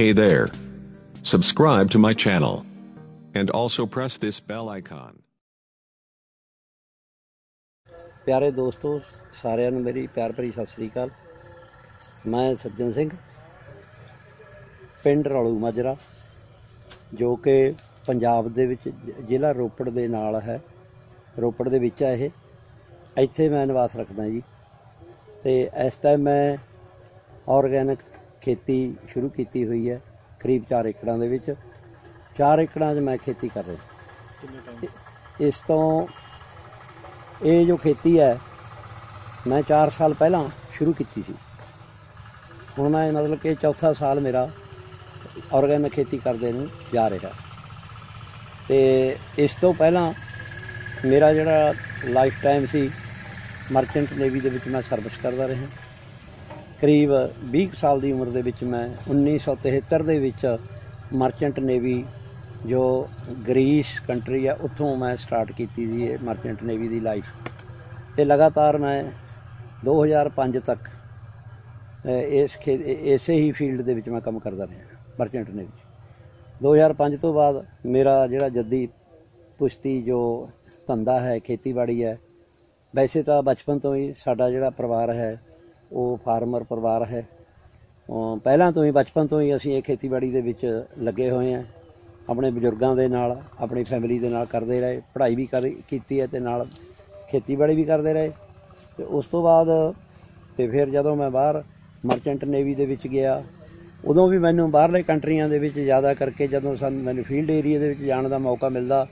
Hey there. Subscribe to my channel. And also press this bell icon. प्यारे दोस्तों, सारिਆਂ ਨੂੰ मेरी प्यार भरी सत श्री अकाल। मैं सज्जन सिंह, पिंड रौलू माजरा, जो कि पंजाब दे विच जिला रोपड़ दे नाल है, रोपड़ दे विच है। इत्थे मैं निवास रखदा जी। ते इस टाइम मैं ऑर्गैनिक खेती शुरू की हुई है, करीब 4 एकड़ां दे विच। 4 एकड़ां च मैं खेती कर रहा। इस तो ये जो खेती है मैं 4 साल पहला शुरू की सी। हुण मैं मतलब कि चौथा साल मेरा ऑर्गैनिक खेती करदे नूं जा रहा। तो इस तो पहला मेरा जिहड़ा लाइफ टाइम सी मर्चेंट नेवी दे विच मैं सर्विस करदा रहा। करीब 20 साल की उम्र दे विच मैं 1973 दे विच मर्चेंट नेवी जो ग्रीस कंट्री है उत्थों मैं स्टार्ट की थी मर्चेंट नेवी की लाइफ। तो लगातार मैं 2005 तक इसे ही फील्ड दे विच मैं काम करता रहा मर्चेंट नेवी। 2005 तो बाद मेरा जिहड़ा जद्दी पुश्ती जो धंधा है खेतीबाड़ी है, वैसे तो बचपन तो ही साडा जिहड़ा परिवार है वो फार्मर परिवार है। पहला तो ही बचपन तो ही असीं ये खेतीबाड़ी दे विच लगे हुए हैं। अपने बजुर्गों के नाल अपनी फैमिली के नाल करते रहे, पढ़ाई भी कीती है ते नाल खेतीबाड़ी भी करते रहे। तो उस तो बाद तो फिर जदों मैं बाहर मर्चेंट नेवी दे विच गया, उदों भी मैनूं बाहरले कंट्रियां दे विच ज़्यादा करके जदों मैनूं फील्ड एरिया दे विच जाण दा मौका मिलदा,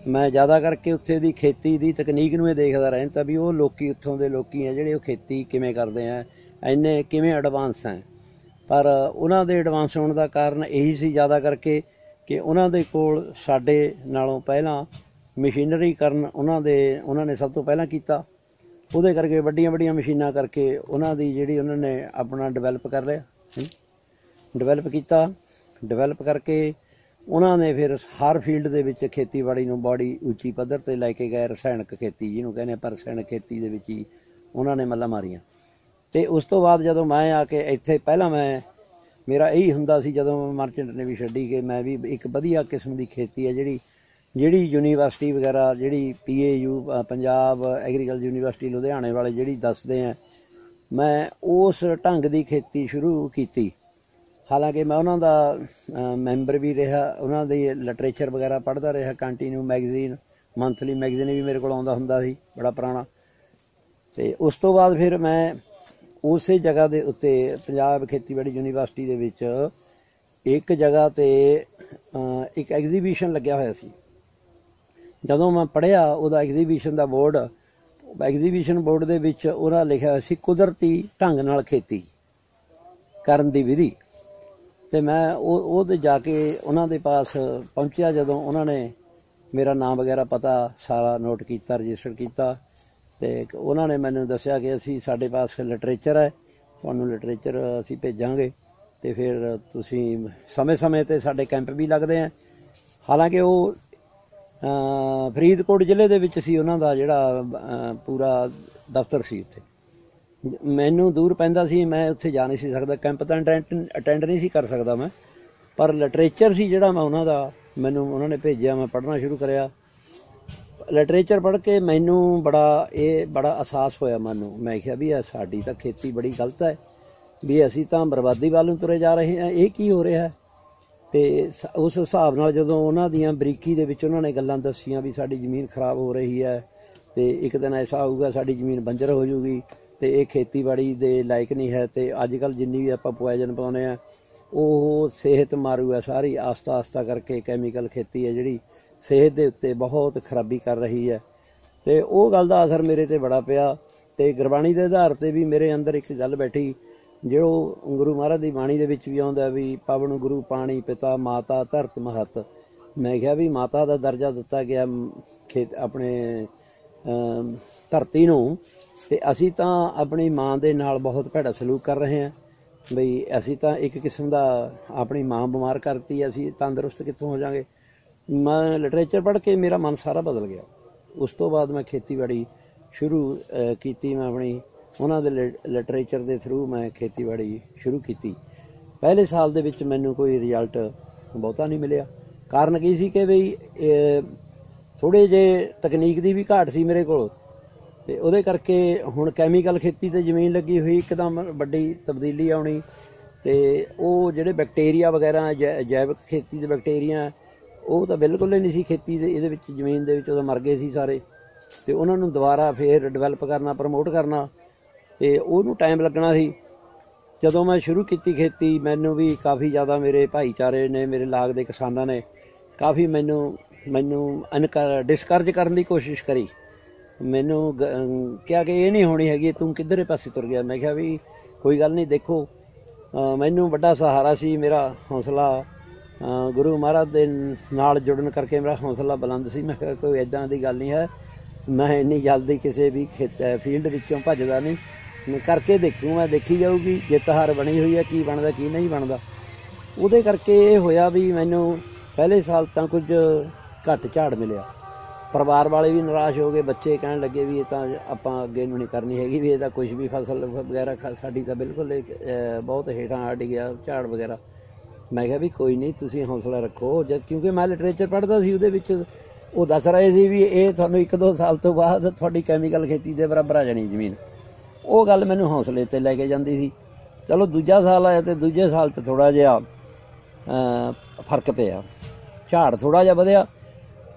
मैं ज़्यादा करके उत्थे दी खेती दी तकनीक नूं देखदा रहंदा भी वो लोकी उत्थों दे लोकी हैं जिहड़े खेती किवें करदे हैं, इन्ने किवें एडवांस हैं। पर उन्हां दे एडवांस होण दा कारण यही सी ज़्यादा करके कि उन्हां दे कोल साडे नालों पहिलां मशीनरीकरण उन्हां ने सब तो पहिलां कीता। उहदे करके वड्डियां वड्डियां मशीनां करके उन्हां दी जिहड़ी उन्हां ने अपना डिवेलप कर लिया, डिवेलप किया। डिवेलप करके उन्होंने फिर हर फील्ड दे विच खेतीबाड़ी नूं बड़ी उच्ची पद्धर ते लैके गए। रसायणक खेती जिन्हों कहने पर रसायणक खेती दे विच ही उन्होंने मल्लां मारियां। ते उस तो बाद जदों मैं आके इत्थे पहला मैं मेरा यही हुंदा सी जदों मर्चेंट नेवी छड्डी कि मैं भी एक वधिया किस्म की खेती है जिहड़ी यूनीवर्सिटी वगैरह जिहड़ी PAU पंजाब एग्रीकल्चर यूनीवर्सिटी लुधियाने वाले जिहड़ी दसदे हैं, मैं उस ढंग की खेती शुरू की। हालांकि मैं उन्हों का मैंबर भी रहा, उन्हों की लिटरेचर वगैरह पढ़ता रहा, कंटिन्यू मैगजीन मंथली मैगजीन भी मेरे को आउंदा हुंदा सी बड़ा पुराना। तो उस तो बाद फिर मैं उस जगह के उत्ते पंजाब खेतीबाड़ी यूनीवर्सिटी दे विच एक जगह ते एक एग्जीबिशन लग्या होया सी। जदों मैं पढ़िया उहदा एग्जीबिशन दा बोर्ड, एग्जीबिशन बोर्ड दे विच उहदा लिखिया होया सी कुदरती ढंग नाल खेती करन दी विधि। तो मैं वो जाके उन्हों के पास पहुँचा, जदों उन्होंने मेरा नाम वगैरह पता सारा नोट किया, रजिस्टर किया। तो उन्होंने मैनू दसिया कि असी साढ़े पास लिटरेचर है, तुहानूं लिटरेचर असी भेजांगे, तो फिर तुसी समय समय ते साढ़े कैंप भी लगते हैं। हालांकि वो फरीदकोट जिले दे विच सी उन्हां दा जिहड़ा पूरा दफ्तर सी। उत्थे मैनू दूर पैंदा सी, मैं उत्थे जा नहीं सी सकदा, कैंप तां अटेंड नहीं सी कर सकदा मैं, पर लिटरेचर सी जिहड़ा मैं उन्हां दा मैनू उन्होंने भेजिया, मैं पढ़ना शुरू करिया। लिटरेचर पढ़ के मैनू बड़ा एहसास होया मैनू। मैं क्या भी साडी तां खेती बड़ी गलत है, भी असीं तां बर्बादी वाल नूं तुरे जा रहे हैं, ये की हो रहा है। तो उस हिसाब नाल जदों उन्हां दियां बरीकी दे विच उन्होंने गल्लां दस्सियां भी साडी ज़मीन खराब हो रही है, तो एक दिन ऐसा आऊगा साडी ज़मीन बंजर हो जूगी, तो ये खेतीबाड़ी दे लायक नहीं है। तो अजकल जिन्नी भी आपां पोइजन पाउने आ वो सेहत मारू है सारी, आस्ता आस्ता करके कैमिकल खेती है जिहड़ी सेहत दे उत्ते बहुत खराबी कर रही है। तो वो गल दा असर मेरे ते बड़ा पिया। तो गुरबाणी के आधार पर भी मेरे अंदर एक गल बैठी जो गुरु महाराज की बाणी दे विच भी आउंदा भी पवन गुरु पाणी पिता माता धरत महत। मैं क्या भी माता का दर्जा दिता गया अपने धरती नूं, ते असी तां अपनी माँ दे नाल बहुत भैड़ा सलूक कर रहे हैं। बई असी तां एक किस्म का अपनी माँ बीमार करती, असी तंदुरुस्त कित्थों हो जाएंगे। मैं लिटरेचर पढ़ के मेरा मन सारा बदल गया। उस तो बाद मैं खेतीबाड़ी शुरू की, मैं अपनी उन्होंने लिटरेचर के थ्रू मैं खेतीबाड़ी शुरू की। ਪਹਿਲੇ ਸਾਲ ਦੇ ਵਿੱਚ ਮੈਨੂੰ ਕੋਈ ਰਿਜ਼ਲਟ ਬਹੁਤਾ ਨਹੀਂ ਮਿਲਿਆ। ਕਾਰਨ ਕੀ ਸੀ ਕਿ ਬਈ ਥੋੜ੍ਹੇ ਜਿਹੇ ਤਕਨੀਕ ਦੀ ਵੀ ਘਾਟ ਸੀ ਮੇਰੇ ਕੋਲ, ਤੇ ਉਹਦੇ ਕਰਕੇ ਹੁਣ ਕੈਮੀਕਲ ਖੇਤੀ ਤੇ ਜ਼ਮੀਨ ਲੱਗੀ ਹੋਈ ਇੱਕਦਮ ਵੱਡੀ ਤਬਦੀਲੀ ਆਉਣੀ, ਤੇ ਉਹ ਜਿਹੜੇ ਬੈਕਟੀਰੀਆ ਵਗੈਰਾ ਜੈਵਿਕ ਖੇਤੀ ਦੇ ਬੈਕਟੀਰੀਆ ਉਹ ਤਾਂ ਬਿਲਕੁਲ ਹੀ ਨਹੀਂ ਸੀ ਖੇਤੀ ਦੇ ਇਹਦੇ ਵਿੱਚ ਜ਼ਮੀਨ ਦੇ ਵਿੱਚ, ਉਹਦਾ ਮਰ ਗਏ ਸੀ ਸਾਰੇ, ਤੇ ਉਹਨਾਂ ਨੂੰ ਦੁਬਾਰਾ ਫਿਰ ਡਿਵੈਲਪ ਕਰਨਾ, ਪ੍ਰਮੋਟ ਕਰਨਾ, ਤੇ ਉਹਨੂੰ ਟਾਈਮ ਲੱਗਣਾ ਸੀ। ਜਦੋਂ ਮੈਂ ਸ਼ੁਰੂ ਕੀਤੀ ਖੇਤੀ ਮੈਨੂੰ ਵੀ ਕਾਫੀ ਜ਼ਿਆਦਾ ਮੇਰੇ ਭਾਈਚਾਰੇ ਨੇ, ਮੇਰੇ ਲਾਗ ਦੇ ਕਿਸਾਨਾਂ ਨੇ ਕਾਫੀ ਮੈਨੂੰ ਡਿਸਕਰਜ ਕਰਨ ਦੀ ਕੋਸ਼ਿਸ਼ ਕਰੀ। ਮੈਨੂੰ ਕਿਹਾ ਕਿ ਇਹ ਨਹੀਂ ਹੋਣੀ ਹੈਗੀ, ਤੂੰ ਕਿੱਧਰੇ ਪਾਸੇ ਤੁਰ ਗਿਆ। ਮੈਂ ਕਿਹਾ ਵੀ ਕੋਈ ਗੱਲ ਨਹੀਂ, ਦੇਖੋ ਮੈਨੂੰ ਵੱਡਾ ਸਹਾਰਾ ਸੀ ਮੇਰਾ ਹੌਸਲਾ, ਗੁਰੂ ਮਹਾਰਾਜ ਦੇ ਨਾਲ ਜੁੜਨ ਕਰਕੇ ਮੇਰਾ ਹੌਸਲਾ ਬੁਲੰਦ ਸੀ। ਮੈਂ ਕਿਹਾ ਕੋਈ ਇੱਦਾਂ ਦੀ ਗੱਲ ਨਹੀਂ ਹੈ, ਮੈਂ ਇੰਨੀ ਜਲਦੀ ਕਿਸੇ ਵੀ ਫੀਲਡ ਵਿੱਚੋਂ ਭੱਜਦਾ ਨਹੀਂ, ਮੈਂ ਕਰਕੇ ਦੇਖੂ, ਮੈਂ ਦੇਖੀ ਜਾਊਗੀ ਜਿੱਤ ਹਾਰ ਬਣੀ ਹੋਈ ਹੈ, ਕੀ ਬਣਦਾ ਕੀ ਨਹੀਂ ਬਣਦਾ। ਉਹਦੇ ਕਰਕੇ ਇਹ ਹੋਇਆ ਵੀ ਮੈਨੂੰ ਪਹਿਲੇ ਸਾਲ ਤਾਂ ਕੁਝ ਘੱਟ ਝਾੜ ਮਿਲਿਆ। ਪਰਿਵਾਰ ਵਾਲੇ ਵੀ ਨਿਰਾਸ਼ ਹੋ ਗਏ, ਬੱਚੇ ਕਹਿਣ ਲੱਗੇ ਵੀ ਇਹ ਤਾਂ ਆਪਾਂ ਅੱਗੇ ਨੂੰ ਨਹੀਂ ਕਰਨੀ ਹੈਗੀ, ਵੀ ਇਹਦਾ ਕੁਝ ਵੀ ਫਸਲ ਵਗੈਰਾ ਸਾਡੀ ਤਾਂ ਬਿਲਕੁਲ ਬਹੁਤ ਹੇਠਾਂ ਹਟ ਗਿਆ ਝਾੜ ਵਗੈਰਾ। ਮੈਂ ਕਿਹਾ ਵੀ ਕੋਈ ਨਹੀਂ, ਤੁਸੀਂ ਹੌਸਲਾ ਰੱਖੋ। ਕਿਉਂਕਿ ਮੈਂ ਲਿਟਰੇਚਰ ਪੜ੍ਹਦਾ ਸੀ, ਉਹਦੇ ਵਿੱਚ ਉਹ ਦੱਸ ਰਹੇ ਸੀ ਵੀ ਇਹ ਤੁਹਾਨੂੰ 1-2 ਸਾਲ ਤੋਂ ਬਾਅਦ ਤੁਹਾਡੀ ਕੈਮੀਕਲ ਖੇਤੀ ਦੇ ਬਰਾਬਰ ਆ ਜਾਣੀ ਜ਼ਮੀਨ। ਉਹ ਗੱਲ ਮੈਨੂੰ ਹੌਸਲੇ 'ਤੇ ਲੈ ਕੇ ਜਾਂਦੀ ਸੀ। ਚਲੋ ਦੂਜਾ ਸਾਲ ਆਇਆ, ਅਤੇ ਦੂਜੇ ਸਾਲ 'ਤੇ ਥੋੜ੍ਹਾ ਜਿਹਾ ਫਰਕ ਪਿਆ, ਝਾੜ ਥੋੜ੍ਹਾ ਜਿਹਾ ਵਧਿਆ।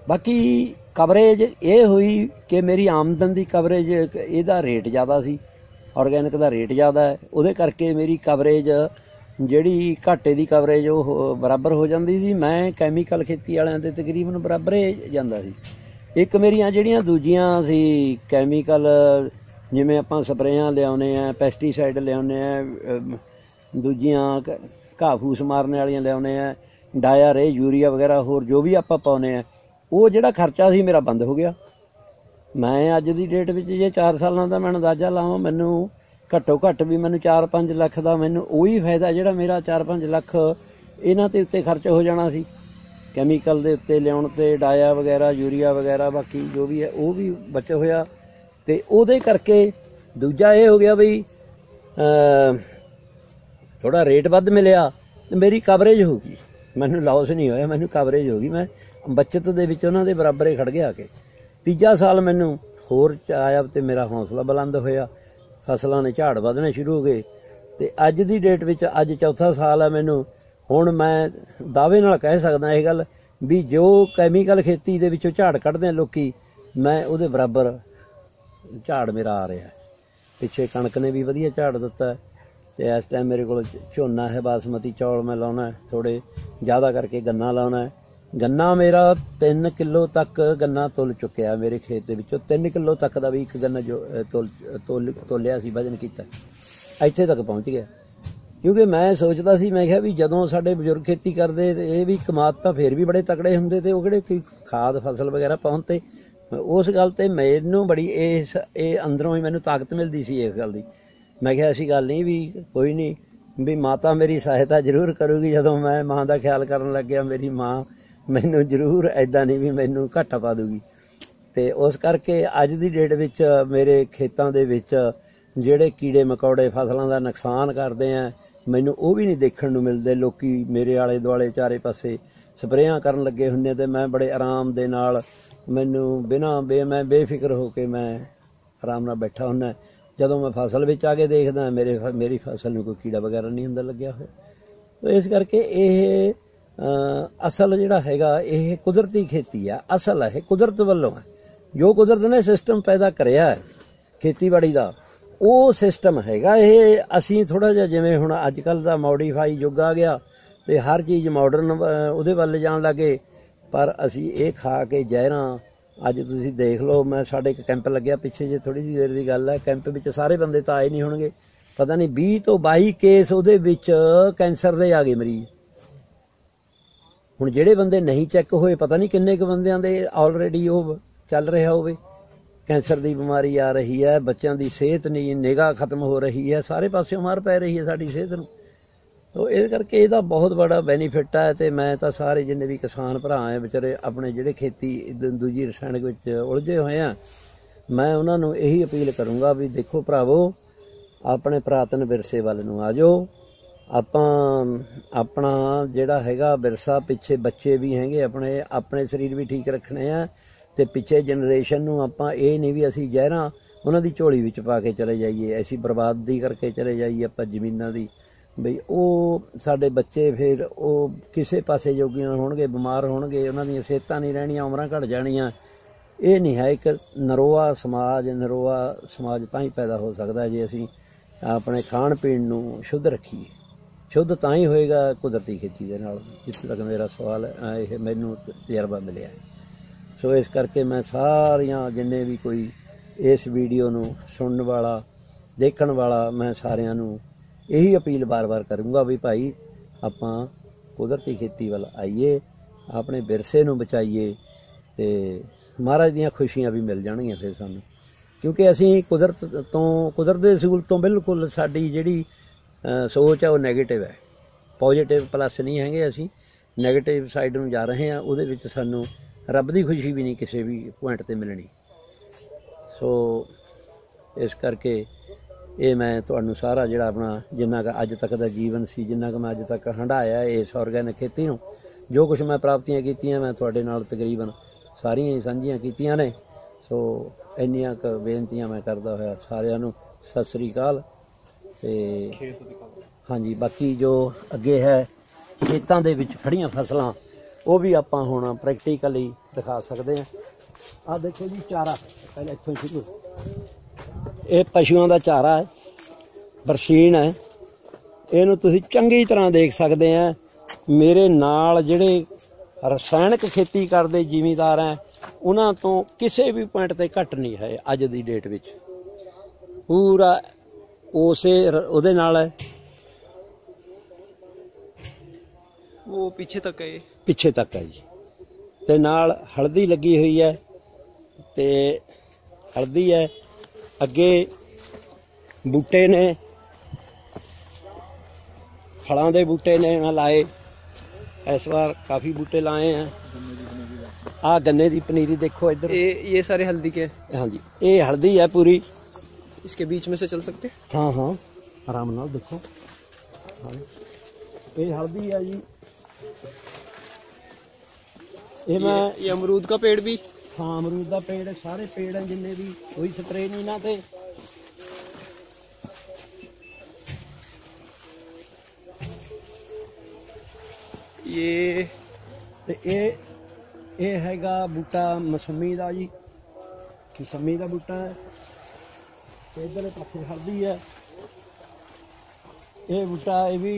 ਬਾਕੀ ਕਵਰੇਜ ਇਹ ਹੋਈ ਕਿ ਮੇਰੀ ਆਮਦਨ ਦੀ ਕਵਰੇਜ ਇਹਦਾ ਰੇਟ ਜ਼ਿਆਦਾ ਸੀ, ਔਰਗੈਨਿਕ ਦਾ ਰੇਟ ਜ਼ਿਆਦਾ ਹੈ, ਉਹਦੇ ਕਰਕੇ ਮੇਰੀ ਕਵਰੇਜ ਜਿਹੜੀ ਘਾਟੇ ਦੀ ਕਵਰੇਜ ਉਹ ਬਰਾਬਰ ਹੋ ਜਾਂਦੀ ਸੀ। ਮੈਂ ਕੈਮੀਕਲ ਖੇਤੀ ਵਾਲਿਆਂ ਦੇ ਤਕਰੀਬਨ ਬਰਾਬਰ ਹੀ ਜਾਂਦਾ ਸੀ। ਇੱਕ ਮੇਰੀਆਂ ਜਿਹੜੀਆਂ ਦੂਜੀਆਂ ਸੀ ਕੈਮੀਕਲ, ਜਿਵੇਂ ਆਪਾਂ ਸਪਰੇਆਂ ਲਿਆਉਂਦੇ ਹਾਂ, ਪੈਸਟੀਸਾਈਡ ਲਿਆਉਂਦੇ ਹਾਂ, ਦੂਜੀਆਂ ਘਾਹ ਫੂਸ ਮਾਰਨ ਵਾਲੀਆਂ ਲਿਆਉਂਦੇ ਹਾਂ, ਡਾਇਆ ਰੇ ਯੂਰੀਆ ਵਗੈਰਾ ਹੋਰ ਜੋ ਵੀ ਆਪਾਂ ਪਾਉਂਦੇ ਹਾਂ, ਉਹ ਜਿਹੜਾ ਖਰਚਾ ਸੀ ਮੇਰਾ ਬੰਦ ਹੋ ਗਿਆ। ਮੈਂ ਅੱਜ ਦੀ ਡੇਟ ਵਿੱਚ ਜੇ 4 ਸਾਲਾਂ ਦਾ ਮੈਂ ਅੰਦਾਜ਼ਾ ਲਾਵਾਂ, ਮੈਨੂੰ ਘੱਟੋ ਘੱਟ ਵੀ ਮੈਨੂੰ 4-5 ਲੱਖ ਦਾ ਮੈਨੂੰ ਉਹੀ ਫਾਇਦਾ ਜਿਹੜਾ ਮੇਰਾ 4-5 ਲੱਖ ਇਹਨਾਂ ਦੇ ਉੱਤੇ ਖਰਚ ਹੋ ਜਾਣਾ ਸੀ, ਕੈਮੀਕਲ ਦੇ ਉੱਤੇ ਲਿਆਉਣ 'ਤੇ, ਡਾਇਆ ਵਗੈਰਾ ਯੂਰੀਆ ਵਗੈਰਾ ਬਾਕੀ ਜੋ ਵੀ ਹੈ ਉਹ ਵੀ ਬਚਿਆ ਹੋਇਆ। ਅਤੇ ਉਹਦੇ ਕਰਕੇ ਦੂਜਾ ਇਹ ਹੋ ਗਿਆ ਬਈ ਥੋੜ੍ਹਾ ਰੇਟ ਵੱਧ ਮਿਲਿਆ ਅਤੇ ਮੇਰੀ ਕਵਰੇਜ ਹੋ ਗਈ, ਮੈਨੂੰ ਲਾਸ ਨਹੀਂ ਹੋਇਆ, ਮੈਨੂੰ ਕਵਰੇਜ ਹੋ ਗਈ, ਮੈਂ ਬੱਚਤ ਦੇ ਵਿੱਚ ਉਹਨਾਂ ਦੇ ਬਰਾਬਰ ਹੀ ਖੜ ਗਿਆ ਆ ਕੇ। ਤੀਜਾ ਸਾਲ ਮੈਨੂੰ ਹੋਰ ਆਇਆ ਅਤੇ ਮੇਰਾ ਹੌਸਲਾ ਬੁਲੰਦ ਹੋਇਆ, ਫਸਲਾਂ ਨੇ ਝਾੜ ਵਧਣੇ ਸ਼ੁਰੂ ਹੋ ਗਏ। ਅਤੇ ਅੱਜ ਦੀ ਡੇਟ ਵਿੱਚ ਅੱਜ ਚੌਥਾ ਸਾਲ ਹੈ ਮੈਨੂੰ, ਹੁਣ ਮੈਂ ਦਾਅਵੇ ਨਾਲ ਕਹਿ ਸਕਦਾ ਇਹ ਗੱਲ ਵੀ ਜੋ ਕੈਮੀਕਲ ਖੇਤੀ ਦੇ ਵਿੱਚੋਂ ਝਾੜ ਕੱਢਦੇ ਆ ਲੋਕ, ਮੈਂ ਉਹਦੇ ਬਰਾਬਰ ਝਾੜ ਮੇਰਾ ਆ ਰਿਹਾ। ਪਿੱਛੇ ਕਣਕ ਨੇ ਵੀ ਵਧੀਆ ਝਾੜ ਦਿੱਤਾ, ਅਤੇ ਇਸ ਟਾਈਮ ਮੇਰੇ ਕੋਲ ਝੋਨਾ ਹੈ, ਬਾਸਮਤੀ ਚੌਲ ਮੈਂ ਲਾਉਣਾ, ਥੋੜ੍ਹੇ ਜ਼ਿਆਦਾ ਕਰਕੇ ਗੰਨਾ ਲਾਉਣਾ। ਗੰਨਾ ਮੇਰਾ 3 ਕਿਲੋ ਤੱਕ ਗੰਨਾ ਤੁਲ ਚੁੱਕਿਆ ਮੇਰੇ ਖੇਤ ਦੇ ਵਿੱਚੋਂ, 3 ਕਿਲੋ ਤੱਕ ਦਾ ਵੀ ਇੱਕ ਗੰਨਾ ਜੋ ਤੋਲਿਆ ਸੀ, ਵਜ਼ਨ ਕੀਤਾ, ਇੱਥੇ ਤੱਕ ਪਹੁੰਚ ਗਿਆ। ਕਿਉਂਕਿ ਮੈਂ ਸੋਚਦਾ ਸੀ, ਮੈਂ ਕਿਹਾ ਵੀ ਜਦੋਂ ਸਾਡੇ ਬਜ਼ੁਰਗ ਖੇਤੀ ਕਰਦੇ ਤੇ ਇਹ ਵੀ ਕਮਾਦ ਤਾਂ ਫਿਰ ਵੀ ਬੜੇ ਤਕੜੇ ਹੁੰਦੇ, ਤੇ ਉਹ ਕਿਹੜੇ ਕੋਈ ਖਾਦ ਫਸਲ ਵਗੈਰਾ ਪਾਉਣ, ਤੇ ਉਸ ਗੱਲ 'ਤੇ ਮੈਨੂੰ ਬੜੀ ਇਹ ਅੰਦਰੋਂ ਹੀ ਮੈਨੂੰ ਤਾਕਤ ਮਿਲਦੀ ਸੀ ਇਸ ਗੱਲ ਦੀ। ਮੈਂ ਕਿਹਾ ਐਸੀ ਗੱਲ ਨਹੀਂ ਵੀ ਕੋਈ ਨਹੀਂ, ਵੀ ਮਾਤਾ ਮੇਰੀ ਸਹਾਇਤਾ ਜ਼ਰੂਰ ਕਰੂਗੀ। ਜਦੋਂ ਮੈਂ ਮਾਂ ਦਾ ਖਿਆਲ ਕਰਨ ਲੱਗਿਆ, ਮੇਰੀ ਮਾਂ ਮੈਨੂੰ ਜ਼ਰੂਰ ਐਦਾਂ ਨਹੀਂ ਵੀ ਮੈਨੂੰ ਘਾਟਾ ਪਾ ਦੂਗੀ। ਅਤੇ ਉਸ ਕਰਕੇ ਅੱਜ ਦੀ ਡੇਟ ਵਿੱਚ ਮੇਰੇ ਖੇਤਾਂ ਦੇ ਵਿੱਚ ਜਿਹੜੇ ਕੀੜੇ ਮਕੌੜੇ ਫਸਲਾਂ ਦਾ ਨੁਕਸਾਨ ਕਰਦੇ ਆ, ਮੈਨੂੰ ਉਹ ਵੀ ਨਹੀਂ ਦੇਖਣ ਨੂੰ ਮਿਲਦੇ। ਲੋਕ ਮੇਰੇ ਆਲੇ ਦੁਆਲੇ ਚਾਰੇ ਪਾਸੇ ਸਪਰੇਆਂ ਕਰਨ ਲੱਗੇ ਹੁੰਦੇ, ਅਤੇ ਮੈਂ ਬੜੇ ਆਰਾਮ ਦੇ ਨਾਲ, ਮੈਨੂੰ ਮੈਂ ਬੇਫਿਕਰ ਹੋ ਕੇ ਮੈਂ ਆਰਾਮ ਨਾਲ ਬੈਠਾ ਹੁੰਦਾ। ਜਦੋਂ ਮੈਂ ਫਸਲ ਵਿੱਚ ਆ ਕੇ ਦੇਖਦਾ, ਮੇਰੀ ਫਸਲ ਨੂੰ ਕੋਈ ਕੀੜਾ ਵਗੈਰਾ ਨਹੀਂ ਹੁੰਦਾ ਲੱਗਿਆ ਹੋਇਆ। ਇਸ ਕਰਕੇ ਇਹ ਅਸਲ ਜਿਹੜਾ ਹੈਗਾ ਇਹ ਕੁਦਰਤੀ ਖੇਤੀ ਆ, ਅਸਲ ਹੈ ਇਹ ਕੁਦਰਤ ਵੱਲੋਂ ਹੈ। ਜੋ ਕੁਦਰਤ ਨੇ ਸਿਸਟਮ ਪੈਦਾ ਕਰਿਆ ਹੈ ਖੇਤੀਬਾੜੀ ਦਾ, ਉਹ ਸਿਸਟਮ ਹੈਗਾ ਇਹ। ਅਸੀਂ ਥੋੜ੍ਹਾ ਜਿਹਾ ਜਿਵੇਂ ਹੁਣ ਅੱਜ ਕੱਲ੍ਹ ਦਾ ਮੋਡੀਫਾਈ ਯੁੱਗ ਆ ਗਿਆ, ਅਤੇ ਹਰ ਚੀਜ਼ ਮਾਡਰਨ ਉਹਦੇ ਵੱਲ ਜਾਣ ਲੱਗੇ, ਪਰ ਅਸੀਂ ਇਹ ਖਾ ਕੇ ਜ਼ਹਿਰਾਂ। ਅੱਜ ਤੁਸੀਂ ਦੇਖ ਲਓ, ਮੈਂ ਸਾਡੇ ਇੱਕ ਕੈਂਪ ਲੱਗਿਆ ਪਿੱਛੇ ਜੇ ਥੋੜ੍ਹੀ ਜਿਹੀ ਦੇਰ ਦੀ ਗੱਲ ਹੈ, ਕੈਂਪ ਵਿੱਚ ਸਾਰੇ ਬੰਦੇ ਤਾਂ ਆਏ ਨਹੀਂ ਹੋਣਗੇ, ਪਤਾ ਨਹੀਂ 20 ਤੋਂ 22 ਕੇਸ ਉਹਦੇ ਵਿੱਚ ਕੈਂਸਰ ਦੇ ਆ ਗਏ ਮਰੀਜ਼। ਹੁਣ ਜਿਹੜੇ ਬੰਦੇ ਨਹੀਂ ਚੈੱਕ ਹੋਏ, ਪਤਾ ਨਹੀਂ ਕਿੰਨੇ ਕੁ ਬੰਦਿਆਂ ਦੇ ਆਲਰੇਡੀ ਉਹ ਚੱਲ ਰਿਹਾ ਹੋਵੇ, ਕੈਂਸਰ ਦੀ ਬਿਮਾਰੀ ਆ ਰਹੀ ਹੈ, ਬੱਚਿਆਂ ਦੀ ਸਿਹਤ ਨਹੀਂ, ਨਿਗਾਹ ਖਤਮ ਹੋ ਰਹੀ ਹੈ, ਸਾਰੇ ਪਾਸਿਓਂ ਮਾਰ ਪੈ ਰਹੀ ਹੈ ਸਾਡੀ ਸਿਹਤ ਨੂੰ। ਤੋ ਇਸ ਕਰਕੇ ਇਹਦਾ ਬਹੁਤ ਬੜਾ ਬੈਨੀਫਿਟ ਹੈ। ਅਤੇ ਮੈਂ ਤਾਂ ਸਾਰੇ ਜਿੰਨੇ ਵੀ ਕਿਸਾਨ ਭਰਾ ਹੈ ਵਿਚਾਰੇ ਆਪਣੇ ਜਿਹੜੇ ਖੇਤੀ ਦੂਜੀ ਰਸਾਇਣਕ ਵਿੱਚ ਉਲਝੇ ਹੋਏ ਆ, ਮੈਂ ਉਹਨਾਂ ਨੂੰ ਇਹੀ ਅਪੀਲ ਕਰੂੰਗਾ ਵੀ ਦੇਖੋ ਭਰਾਵੋ, ਆਪਣੇ ਪੁਰਾਤਨ ਵਿਰਸੇ ਵੱਲ ਨੂੰ ਆ ਜਾਓ, ਆਪਾਂ ਆਪਣਾ ਜਿਹੜਾ ਹੈਗਾ ਵਿਰਸਾ, ਪਿੱਛੇ ਬੱਚੇ ਵੀ ਹੈਗੇ ਆਪਣੇ, ਆਪਣੇ ਸਰੀਰ ਵੀ ਠੀਕ ਰੱਖਣੇ ਆ, ਤੇ ਪਿੱਛੇ ਜਨਰੇਸ਼ਨ ਨੂੰ ਆਪਾਂ ਇਹ ਨਹੀਂ ਵੀ ਅਸੀਂ ਜ਼ਹਿਰਾਂ ਉਹਨਾਂ ਦੀ ਝੋਲੀ ਵਿੱਚ ਪਾ ਕੇ ਚਲੇ ਜਾਈਏ, ਅਸੀਂ ਬਰਬਾਦੀ ਕਰਕੇ ਚਲੇ ਜਾਈਏ ਆਪਾਂ ਜ਼ਮੀਨਾਂ ਦੀ, ਬਈ ਉਹ ਸਾਡੇ ਬੱਚੇ ਫਿਰ ਉਹ ਕਿਸੇ ਪਾਸੇ ਜੋਗੀਆਂ ਹੋਣਗੇ, ਬਿਮਾਰ ਹੋਣਗੇ, ਉਹਨਾਂ ਦੀਆਂ ਸਿਹਤਾਂ ਨਹੀਂ ਰਹਿਣੀਆਂ, ਉਮਰਾਂ ਘਟ ਜਾਣੀਆਂ। ਇਹ ਨਹੀਂ ਹੈ। ਇੱਕ ਨਰੋਆ ਸਮਾਜ ਤਾਂ ਹੀ ਪੈਦਾ ਹੋ ਸਕਦਾ ਜੇ ਅਸੀਂ ਆਪਣੇ ਖਾਣ ਪੀਣ ਨੂੰ ਸ਼ੁੱਧ ਰੱਖੀਏ। ਸ਼ੁੱਧ ਤਾਂ ਹੀ ਹੋਏਗਾ ਕੁਦਰਤੀ ਖੇਤੀ ਦੇ ਨਾਲ, ਜਿੱਥੇ ਤੱਕ ਮੇਰਾ ਸਵਾਲ ਹੈ, ਇਹ ਮੈਨੂੰ ਤਜਰਬਾ ਮਿਲਿਆ ਹੈ। ਸੋ ਇਸ ਕਰਕੇ ਮੈਂ ਸਾਰੀਆਂ ਜਿੰਨੇ ਵੀ ਕੋਈ ਇਸ ਵੀਡੀਓ ਨੂੰ ਸੁਣਨ ਵਾਲਾ, ਦੇਖਣ ਵਾਲਾ, ਮੈਂ ਸਾਰਿਆਂ ਨੂੰ ਇਹੀ ਅਪੀਲ ਬਾਰ-ਬਾਰ ਕਰੂੰਗਾ ਵੀ ਭਾਈ ਆਪਾਂ ਕੁਦਰਤੀ ਖੇਤੀ ਵੱਲ ਆਈਏ, ਆਪਣੇ ਵਿਰਸੇ ਨੂੰ ਬਚਾਈਏ, ਤੇ ਮਹਾਰਾਜ ਦੀਆਂ ਖੁਸ਼ੀਆਂ ਵੀ ਮਿਲ ਜਾਣਗੀਆਂ ਫਿਰ ਸਾਨੂੰ। ਕਿਉਂਕਿ ਅਸੀਂ ਕੁਦਰਤ ਦੇ ਅਸੂਲ ਤੋਂ ਬਿਲਕੁਲ ਸਾਡੀ ਜਿਹੜੀ ਸੋਚ ਹੈ ਉਹ ਨੈਗੇਟਿਵ ਹੈ, ਪੋਜ਼ੀਟਿਵ ਪਲੱਸ ਨਹੀਂ ਹੈਗੇ, ਅਸੀਂ ਨੈਗੇਟਿਵ ਸਾਈਡ ਨੂੰ ਜਾ ਰਹੇ ਹਾਂ। ਉਹਦੇ ਵਿੱਚ ਸਾਨੂੰ ਰੱਬ ਦੀ ਖੁਸ਼ੀ ਵੀ ਨਹੀਂ ਕਿਸੇ ਵੀ ਪੁਆਇੰਟ 'ਤੇ ਮਿਲਣੀ। ਸੋ ਇਸ ਕਰਕੇ ਇਹ ਮੈਂ ਤੁਹਾਨੂੰ ਸਾਰਾ ਜਿਹੜਾ ਆਪਣਾ ਜਿੰਨਾ ਕੁ ਅੱਜ ਤੱਕ ਦਾ ਜੀਵਨ ਸੀ, ਜਿੰਨਾ ਕੁ ਮੈਂ ਅੱਜ ਤੱਕ ਹੰਢਾਇਆ ਇਸ ਆਰਗੈਨਿਕ ਖੇਤੀ ਨੂੰ, ਜੋ ਕੁਛ ਮੈਂ ਪ੍ਰਾਪਤੀਆਂ ਕੀਤੀਆਂ ਮੈਂ ਤੁਹਾਡੇ ਨਾਲ ਤਕਰੀਬਨ ਸਾਰੀਆਂ ਹੀ ਸਾਂਝੀਆਂ ਕੀਤੀਆਂ ਨੇ। ਸੋ ਇੰਨੀਆਂ ਕੁ ਬੇਨਤੀਆਂ ਮੈਂ ਕਰਦਾ ਹੋਇਆ ਸਾਰਿਆਂ ਨੂੰ ਸਤਿ ਸ੍ਰੀ ਅਕਾਲ। ਤੇ ਹਾਂਜੀ, ਬਾਕੀ ਜੋ ਅੱਗੇ ਹੈ ਖੇਤਾਂ ਦੇ ਵਿੱਚ ਖੜੀਆਂ ਫਸਲਾਂ, ਉਹ ਵੀ ਆਪਾਂ ਹੁਣ ਪ੍ਰੈਕਟੀਕਲੀ ਦਿਖਾ ਸਕਦੇ ਹਾਂ। ਆਹ ਦੇਖੋ ਜੀ ਚਾਰਾ, ਪਹਿਲਾਂ ਇੱਥੋਂ ਸ਼ੁਰੂ। ਇਹ ਪਸ਼ੂਆਂ ਦਾ ਚਾਰਾ ਹੈ, ਬਰਸੀਨ ਹੈ। ਇਹਨੂੰ ਤੁਸੀਂ ਚੰਗੀ ਤਰ੍ਹਾਂ ਦੇਖ ਸਕਦੇ ਆ। ਮੇਰੇ ਨਾਲ ਜਿਹੜੇ ਰਸਾਇਣਕ ਖੇਤੀ ਕਰਦੇ ਜ਼ਿਮੀਂਦਾਰ ਹੈ, ਉਹਨਾਂ ਤੋਂ ਕਿਸੇ ਵੀ ਪੁਆਇੰਟ ਤੇ ਘੱਟ ਨਹੀਂ ਹੈ ਅੱਜ ਦੀ ਡੇਟ ਵਿੱਚ। ਪੂਰਾ ਉਸੇ ਉਹਦੇ ਨਾਲ ਹੈ, ਉਹ ਪਿੱਛੇ ਤੱਕ ਹੈ, ਪਿੱਛੇ ਤੱਕ ਹੈ ਜੀ। ਤੇ ਨਾਲ ਹਲਦੀ ਲੱਗੀ ਹੋਈ ਹੈ, ਤੇ ਹਲਦੀ ਹੈ। ਅੱਗੇ ਬੂਟੇ ਨੇ, ਫਲਾਂ ਦੇ ਬੂਟੇ ਨੇ ਮੈਂ ਲਾਏ, ਇਸ ਵਾਰ ਕਾਫੀ ਬੂਟੇ ਲਾਏ हैं। आ गन्ने की पनीरी देखो इधर, ये सारे हल्दी के? हाँ जी, ये हल्दी है पूरी। इसके बीच में से चल सकते? हाँ हाँ, आराम नाल देखो। हाँ, ये हल्दी है जी। ये अमरूद का पेड़ भी? हाँ, अमरूद का पेड़ है, सारे पेड़ हैं जिन्ने भी, कोई स्प्रे नहीं ना थे। ये हैगा बूटा मौसमी का जी, मौसमी का बूटा है। इधर पासे हल्दी है। ये बूटा ये भी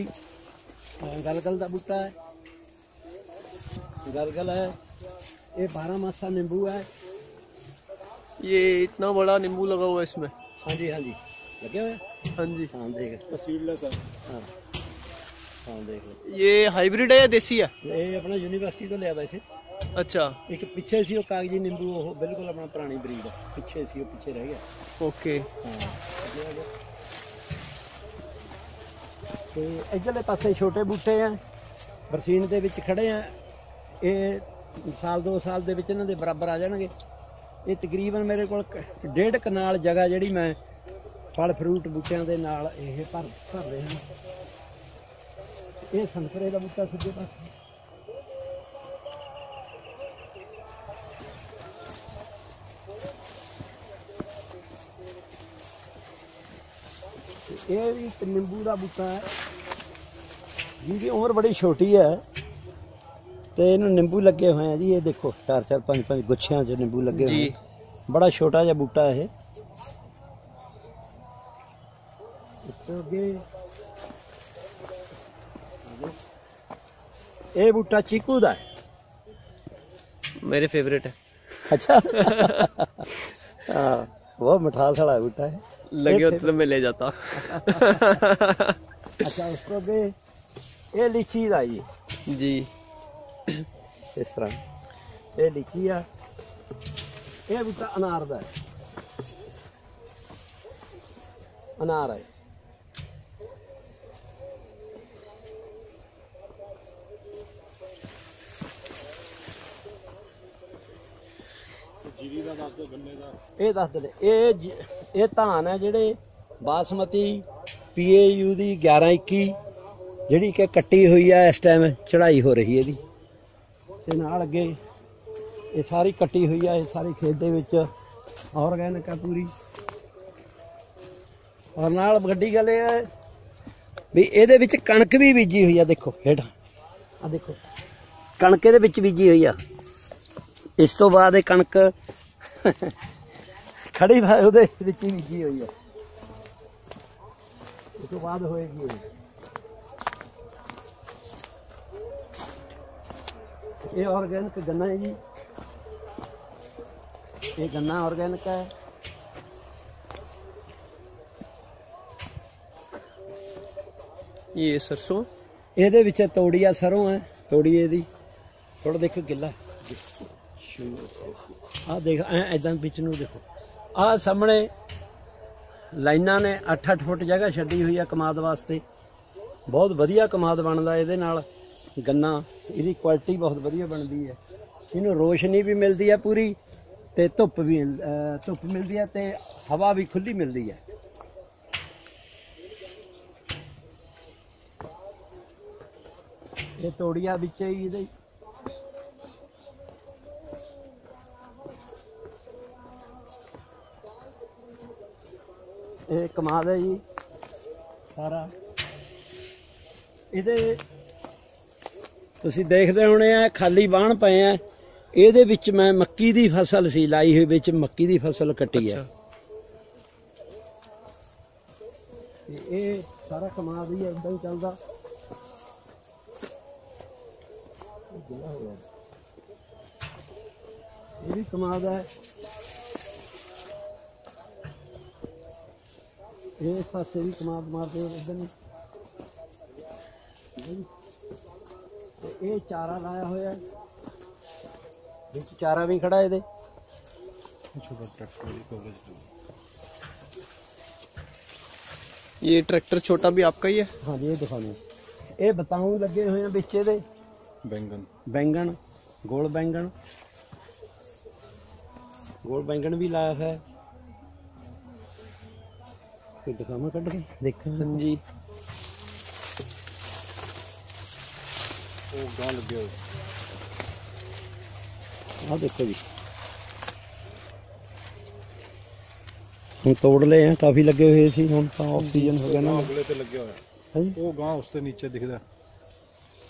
गलगल का बूटा है, गलगल है। ये 12 मासा नींबू है। ये इतना बड़ा नींबू लगा हुआ है इसमें? हाँ जी, हाँ जी, लगे हुए। हाँ जी, हाँ देख सीडलेस है। हाँ हाँ देख लो। ये हाइब्रिड है या देसी है? ये अपना यूनिवर्सिटी तो लिया वैसे। अच्छा, एक पीछे सी वो कागजी नींबू, वो बिल्कुल अपना पुरानी ब्रीड है, पीछे सी वो पीछे रह गया। ओके। हाँ, तो इधरले पासे छोटे बूटे हैं, बरसीन दे विच खड़े हैं। ये साल 2 साल दे विच इन्हां दे बराबर आ जाणगे। ये तकरीबन मेरे कोल 1.5 कनाल जगह जिहड़ी मैं फल फ्रूट बूटियां दे नाल ये भर रहे हैं। ये संतरे का बूटा सज्जे पासे, ये भी एक नींबू का बूटा है जिसकी उम्र बड़ी छोटी है, तो इन नींबू लगे हुए हैं जी। ये देखो 4-4 5-5 गुच्छियां च नींबू लगे हुए हैं। बड़ा छोटा जा बूटा है। ये बूटा चीकू दा है, मेरे फेवरेट है। अच्छा हाँ, बहुत मिठास वाला बूटा है। लगे होते तो मैं ले जाता। अच्छा, उसको भी ये लीची दा जी, इस तरह ये लीची है। ये बूटा अनार दा है, अनार है। ਇਹ ਦੱਸ ਦੇ। ਇਹ ਧਾਨ ਹੈ ਜਿਹੜੇ ਬਾਸਮਤੀ PAU ਦੀ 1121 ਜਿਹੜੀ ਕਿ ਕੱਟੀ ਹੋਈ ਆ ਇਸ ਟਾਈਮ ਚੜ੍ਹਾਈ ਹੋ ਰਹੀ ਇਹਦੀ ਤੇ ਨਾਲ ਅੱਗੇ ਇਹ ਸਾਰੀ ਕੱਟੀ ਹੋਈ ਆ। ਇਹ ਸਾਰੀ ਖੇਤ ਦੇ ਵਿੱਚ ਆਰਗੈਨਿਕ ਆ ਪੂਰੀ। ਔਰ ਨਾਲ ਵੱਡੀ ਗੱਲ ਇਹ ਹੈ ਵੀ ਇਹਦੇ ਵਿੱਚ ਕਣਕ ਵੀ ਬੀਜੀ ਹੋਈ ਆ। ਦੇਖੋ ਹੇਠਾਂ ਆ ਦੇਖੋ ਕਣਕ ਇਹਦੇ ਵਿੱਚ ਬੀਜੀ ਹੋਈ ਆ। ਇਸ ਤੋਂ ਬਾਅਦ ਇਹ ਕਣਕ ਖੜੀ ਉਹਦੇ ਵਿੱਚ ਹੀ ਬੀਜੀ ਹੋਈ ਆ। ਇਸ ਤੋਂ ਬਾਅਦ ਹੋਏਗੀ ਇਹ ऑर्गेनिक गन्ना है जी। ये गन्ना ऑर्गेनिक है। ये सरसों ਇਹਦੇ ਵਿੱਚ ਤੋੜੀ ਆ ਸਰੋਂ ਹੈ। ਤੋੜੀ ਇਹਦੀ ਥੋੜਾ ਦੇਖੋ ਗਿੱਲਾ ਆ ਦੇਖ ਐਦਾਂ ਵਿੱਚ ਨੂੰ ਦੇਖੋ ਆ ਸਾਹਮਣੇ ਲਾਈਨਾਂ ਨੇ 8-8 ਫੁੱਟ ਜਗ੍ਹਾ ਛੱਡੀ ਹੋਈ ਆ ਕਮਾਦ ਵਾਸਤੇ। ਬਹੁਤ ਵਧੀਆ ਕਮਾਦ ਬਣਦਾ ਇਹਦੇ ਨਾਲ। ਗੰਨਾ ਇਹਦੀ ਕੁਆਲਿਟੀ ਬਹੁਤ ਵਧੀਆ ਬਣਦੀ ਹੈ। ਇਹਨੂੰ ਰੋਸ਼ਨੀ ਵੀ ਮਿਲਦੀ ਹੈ ਪੂਰੀ ਤੇ ਧੁੱਪ ਮਿਲਦੀ ਹੈ ਤੇ ਹਵਾ ਵੀ ਖੁੱਲੀ ਮਿਲਦੀ ਹੈ। ਇਹ ਤੋੜੀਆਂ ਵਿੱਚ ਹੀ ਇਹਦੇ ਇਹ ਕਮਾਲ ਹੈ ਜੀ ਸਾਰਾ। ਇਹਦੇ ਤੁਸੀਂ ਦੇਖਦੇ ਹੋਣੇ ਆ ਖਾਲੀ ਬਾਣ ਪਏ ਆ। ਇਹਦੇ ਵਿੱਚ ਮੈਂ ਮੱਕੀ ਦੀ ਫਸਲ ਸੀ ਲਾਈ ਹੋਈ, ਵਿੱਚ ਮੱਕੀ ਦੀ ਫਸਲ ਕੱਟੀ ਹੈ। ਇਹ ਸਾਰਾ ਕਮਾਦ ਹੀ ਏਦਾਂ ਹੀ ਚੱਲਦਾ। ਇਹ ਵੀ ਕਮਾਦ ਹੈ। ਇਸ ਪਾਸੇ ਵੀ ਕਮਾਦ ਮਾਰਦੇ ਹੋ ਇੱਧਰ ਨੂੰ। ਇਹ ਚਾਰਾ ਲਾਇਆ ਹੋਇਆ ਵਿੱਚ ਚਾਰਾ भी खड़ा है ਇਹਦੇ। ये ट्रैक्टर छोटा भी आपका ही है? हाँ जी ये दिखाने ये बताऊँ लगे हुए हैं ਵਿੱਚ ਇਹਦੇ बैंगन गोल बैंगन भी लाया है। फिर दिखावा कट के देखा जी लगे हुए आ देखो जी हम तोड़ ले हैं काफी लगे हुए सी। हम तो ऑक्सीजन हो गया ना अगले ते लगे हुए है जी। वो गांव उसते नीचे दिखदा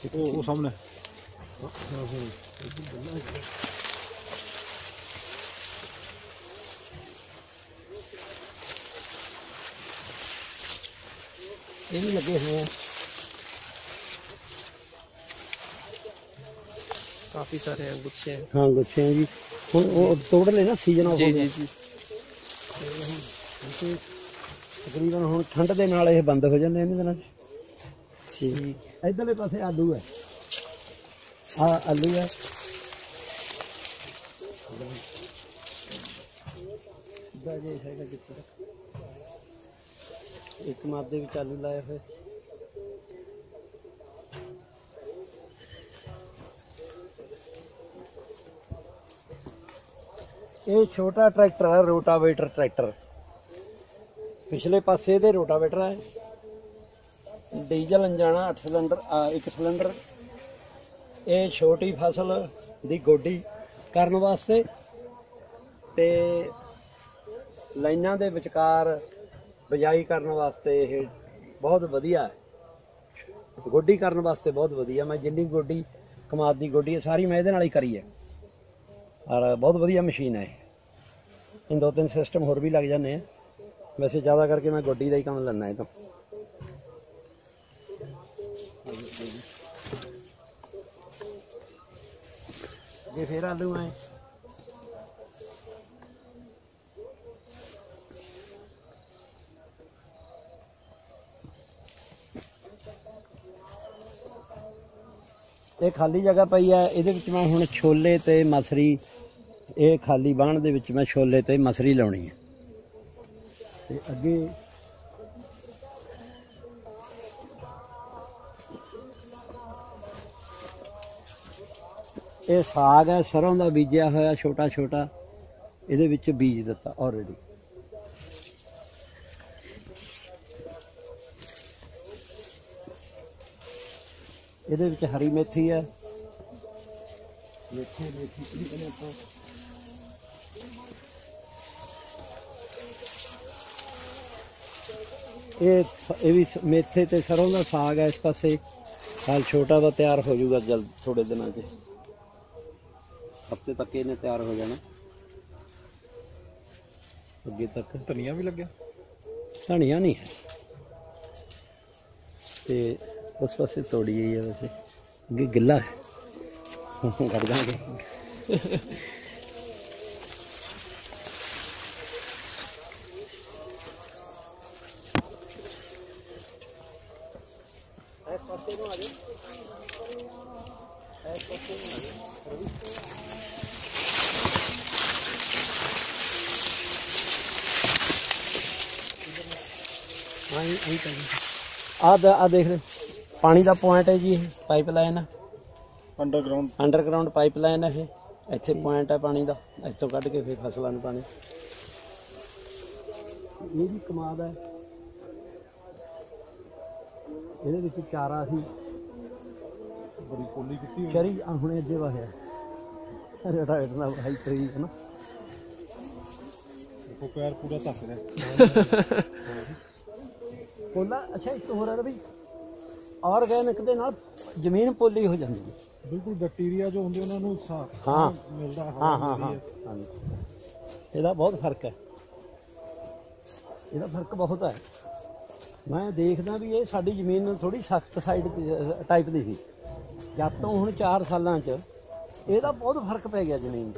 वो सामने ये भी लगे हुए हैं। काफी सारे हैं, गुच्छे हैं। हाँ गुच्छे हैं जी। हुण वो तोड़ लेना सीजन ऑफ हो गया जी तकरीबन हुण ठंड दे नाल ये बंद हो जांदे इन्हां दिनां च। ठीक इधरले पासे आलू है। आलू है एक मादे विच आलू लाए हुए। ये छोटा ट्रैक्टर है रोटावेटर ट्रैक्टर। पिछले पासे दे रोटावेटर है। डीजल अंजाना 8 सिलेंडर 1 सिलेंडर। ये छोटी फसल दी गोडी करने वास्ते ते लाइनां दे विचकार बिजाई करने वास्ते ये बहुत वधिया है। गोडी करने वास्ते बहुत वधिया। मैं जिन्नी गोडी कमाद दी गोडी है सारी मैं इहदे नाल ही करी है और बहुत वधिया मशीन है। इन 2-3 सिस्टम होर भी लग जाते हैं। वैसे ज़्यादा करके मैं गोडी का ही काम लेना है। तो ये फिर आलू आए ये खाली जगह पई है। ये मैं हुण छोले ते मसरी ये खाली बाण दे विच मैं छोले ते मसरी लाउणी है। ते अगे ये साग है सरों का बीजा होया छोटा छोटा। ये विच बीज दिता ऑलरेडी। ਇਹਦੇ ਵਿੱਚ ਹਰੀ ਮੇਥੀ ਹੈ, ਮੇਥੀ ਕੀ ਕਹਿੰਦੇ ਆਪਾਂ, ਇਹ ਵੀ ਮੇਥੇ ਤੇ ਸਰੋਂ ਦਾ ਸਾਗ ਹੈ। ਇਸ ਪਾਸੇ ਹਾਲ ਛੋਟਾ ਵਾ, ਤਿਆਰ ਹੋ ਜਾਊਗਾ ਜਲਦ, ਥੋੜੇ ਦਿਨਾਂ 'ਚ, ਹਫਤੇ ਤੱਕ ਇਹਨੇ ਤਿਆਰ ਹੋ ਜਾਣਾ। ਅੱਗੇ ਤੱਕ ਧਨੀਆ ਵੀ ਲੱਗਿਆ, ਧਨੀਆ ਨਹੀਂ ਹੈ ਤੇ ਉਸ ਪਾਸੇ ਤੋੜੀ ਗਈ ਹੈ, ਵੈਸੇ ਅੱਗੇ ਗਿੱਲਾ ਹੈ, ਕੱਢ ਦਾਂਗੇ। ਇਸ ਪਾਸੇ ਨੂੰ ਆ ਜਾਓ, ਇਸ ਪਾਸੇ ਨੂੰ ਆ ਜਾਓ। ਆ ਦੇਖ ਲੈ, ਪਾਣੀ ਦਾ ਪੁਆਇੰਟ ਹੈ ਜੀ, ਇਹ pipe line underground pipe line ਹੈ ਇਹ। ਇੱਥੇ ਪੁਆਇੰਟ ਹੈ ਪਾਣੀ ਦਾ, ਇੱਥੋਂ ਕੱਢ ਕੇ ਫਿਰ ਫਸਲਾਂ ਨੂੰ ਪਾਣੀ। ਇਹ ਵੀ ਕਮਾਦ ਹੈ, ਇਹਦੇ ਵਿੱਚ ਚਾਰਾ ਸੀ, ਬੜੀ ਪੋਲੀ ਕੀਤੀ ਹੋਈ ਚਰੀ ਹੁਣੇ ਅੱਗੇ ਵਾਹਿਆ ਰਟਾਇਰ ਨਾਲ ਹਾਈ ਟਰੀ ਹੈ ਨਾ, ਦੇਖੋ ਪੈਰ ਪੂਰਾ ਧੱਸ ਰਿਹਾ। ਪੋਲਾ ਅੱਛਾ ਇੱਕ ਹੋਰ ਹੈ ਵੀ ਆਰਗੈਨਿਕ ਦੇ ਨਾਲ ਜ਼ਮੀਨ ਪੋਲੀ ਹੋ ਜਾਂਦੀ ਹੈ, ਬਿਲਕੁਲ ਬੈਕਟੀਰੀਆ ਜੋ ਹੁੰਦੇ ਉਹਨਾਂ ਨੂੰ ਹਾਂ ਮਿਲਦਾ। ਹਾਂ ਇਹਦਾ ਬਹੁਤ ਫਰਕ ਹੈ, ਇਹਦਾ ਫਰਕ ਬਹੁਤ ਹੈ। ਮੈਂ ਦੇਖਦਾ ਵੀ ਇਹ ਸਾਡੀ ਜ਼ਮੀਨ ਥੋੜੀ ਸਖਤ ਸਾਈਡ ਟਾਈਪ ਦੀ ਸੀ, ਜਦ ਤੋਂ ਹੁਣ 4 ਸਾਲਾਂ 'ਚ ਇਹਦਾ ਬਹੁਤ ਫਰਕ ਪੈ ਗਿਆ, ਜ਼ਮੀਨ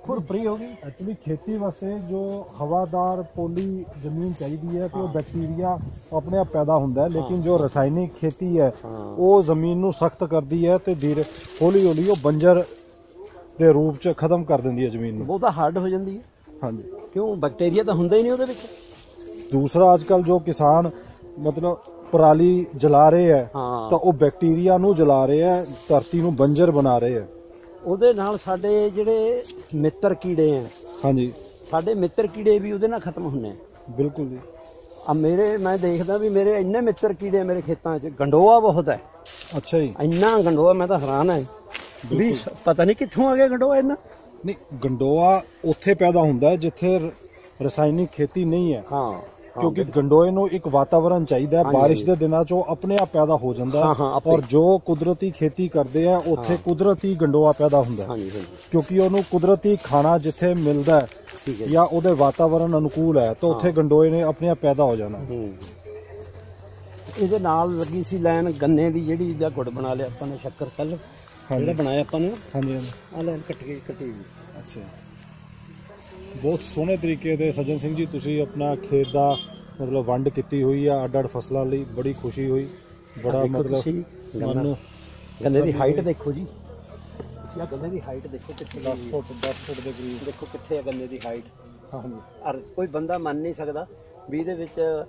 ਖੁਰਪਰੀ ਹੋ ਗਈ। ਐਕਚੁਅਲੀ ਖੇਤੀ ਵਾਸਤੇ ਜੋ ਹਵਾਦਾਰ ਪੋਲੀ ਜ਼ਮੀਨ ਚਾਹੀਦੀ ਹੈ ਕਿ ਉਹ ਬੈਕਟੀਰੀਆ ਆਪਣੇ ਆਪ ਪੈਦਾ ਹੁੰਦਾ ਹੈ, ਲੇਕਿਨ ਜੋ ਰਸਾਇਣਿਕ ਖੇਤੀ ਹੈ ਉਹ ਜ਼ਮੀਨ ਨੂੰ ਸਖਤ ਕਰਦੀ ਹੈ ਤੇ ਧੀਰੇ ਹੌਲੀ ਹੌਲੀ ਉਹ ਬੰਜਰ ਦੇ ਰੂਪ 'ਚ ਖਤਮ ਕਰ ਦਿੰਦੀ ਹੈ ਜ਼ਮੀਨ ਨੂੰ, ਬਹੁਤ ਹਾਰਡ ਹੋ ਜਾਂਦੀ ਹੈ। ਹਾਂਜੀ, ਕਿਉਂ ਬੈਕਟੀਰੀਆ ਤਾਂ ਹੁੰਦਾ ਹੀ ਨਹੀਂ ਉਹਦੇ ਵਿੱਚ। ਦੂਸਰਾ ਅੱਜ ਕੱਲ ਜੋ ਕਿਸਾਨ ਮਤਲਬ ਪਰਾਲੀ ਜਲਾ ਰਹੇ ਹੈ ਤਾਂ ਉਹ ਬੈਕਟੀਰੀਆ ਨੂੰ ਜਲਾ ਰਹੇ ਹੈ, ਧਰਤੀ ਨੂੰ ਬੰਜਰ ਬਣਾ ਰਹੇ ਹੈ। ਉਹਦੇ ਨਾਲ ਸਾਡੇ ਜਿਹੜੇ ਮਿੱਤਰ ਕੀੜੇ ਆ, ਹਾਂਜੀ, ਸਾਡੇ ਮਿੱਤਰ ਕੀੜੇ ਵੀ ਉਹਦੇ ਨਾਲ ਖਤਮ ਹੁੰਦੇ ਆ। ਬਿਲਕੁਲ ਜੀ। ਮੈਂ ਦੇਖਦਾ ਵੀ ਮੇਰੇ ਇੰਨੇ ਮਿੱਤਰ ਕੀੜੇ ਮੇਰੇ ਖੇਤਾਂ 'ਚ, ਗੰਡੋਆ ਬਹੁਤ ਹੈ। ਅੱਛਾ ਜੀ, ਇੰਨਾ ਗੰਡੋਆ, ਮੈਂ ਤਾਂ ਹੈਰਾਨ ਹੈ ਵੀ ਪਤਾ ਨਹੀਂ ਕਿੱਥੋਂ ਆ ਗਿਆ ਗੰਡੋਆ ਇੰਨਾ। ਨਹੀਂ, ਗੰਡੋਆ ਉੱਥੇ ਪੈਦਾ ਹੁੰਦਾ ਜਿੱਥੇ ਰਸਾਇਣਿਕ ਖੇਤੀ ਨਹੀਂ ਹੈ। ਹਾਂ, ਕਿਉਂਕਿ ਗੰਡੋਏ ਨੂੰ ਇੱਕ ਵਾਤਾਵਰਣ ਚਾਹੀਦਾ ਹੈ, ਬਾਰਿਸ਼ ਦੇ ਦਿਨਾਂ 'ਚ ਉਹ ਆਪਣੇ ਆਪ ਪੈਦਾ ਹੋ ਜਾਂਦਾ ਹੈ, ਔਰ ਜੋ ਕੁਦਰਤੀ ਖੇਤੀ ਕਰਦੇ ਆ ਉੱਥੇ ਕੁਦਰਤੀ ਗੰਡੋਆ ਪੈਦਾ ਹੁੰਦਾ ਹੈ, ਕਿਉਂਕਿ ਉਹਨੂੰ ਕੁਦਰਤੀ ਖਾਣਾ ਜਿੱਥੇ ਮਿਲਦਾ ਹੈ ਜਾਂ ਉਹਦੇ ਵਾਤਾਵਰਣ ਅਨੁਕੂਲ ਹੈ ਤਾਂ ਉੱਥੇ ਗੰਡੋਏ ਨੇ ਆਪਣੇ ਆਪ ਪੈਦਾ ਹੋ ਜਾਣਾ। ਇਹਦੇ ਨਾਲ ਲੱਗੀ ਸੀ ਲਾਈਨ ਗੰਨੇ ਦੀ, ਜਿਹੜੀ ਦਾ ਗੁੜ ਬਣਾ ਲਿਆ ਆਪਾਂ ਨੇ, ਸ਼ੱਕਰ ਕੱਲ ਜਿਹੜਾ ਬਣਾਇਆ ਆਪਾਂ ਨੇ। ਹਾਂਜੀ ਹਾਂਜੀ, ਆ ਲਾਈਨ ਕੱਟੀ। ਅੱਛਾ, ਬਹੁਤ ਸੋਹਣੇ ਤਰੀਕੇ ਦੇ ਸੱਜਣ ਸਿੰਘ ਜੀ ਤੁਸੀਂ ਆਪਣਾ ਖੇਤ ਦਾ ਮਤਲਬ ਵੰਡ ਕੀਤੀ ਹੋਈ ਆ ਅੱਡ-ਅੱਡ ਫਸਲਾਂ ਲਈ, ਬੜੀ ਖੁਸ਼ੀ ਹੋਈ। ਬੜਾ ਮਤਲਬ ਗੰਨੇ ਦੀ ਹਾਈਟ ਦੇਖੋ ਜੀ, ਜਾਂ ਗੰਨੇ ਦੀ ਹਾਈਟ ਦੇਖੋ ਕਿੱਥੇ, 10 ਫੁੱਟ ਦੇ ਕਰੀਬ ਦੇਖੋ ਕਿੱਥੇ ਹੈ ਗੰਨੇ ਦੀ ਹਾਈਟ। ਹਾਂਜੀ, ਔਰ ਕੋਈ ਬੰਦਾ ਮੰਨ ਨਹੀਂ ਸਕਦਾ ਵੀ ਇਹਦੇ ਵਿੱਚ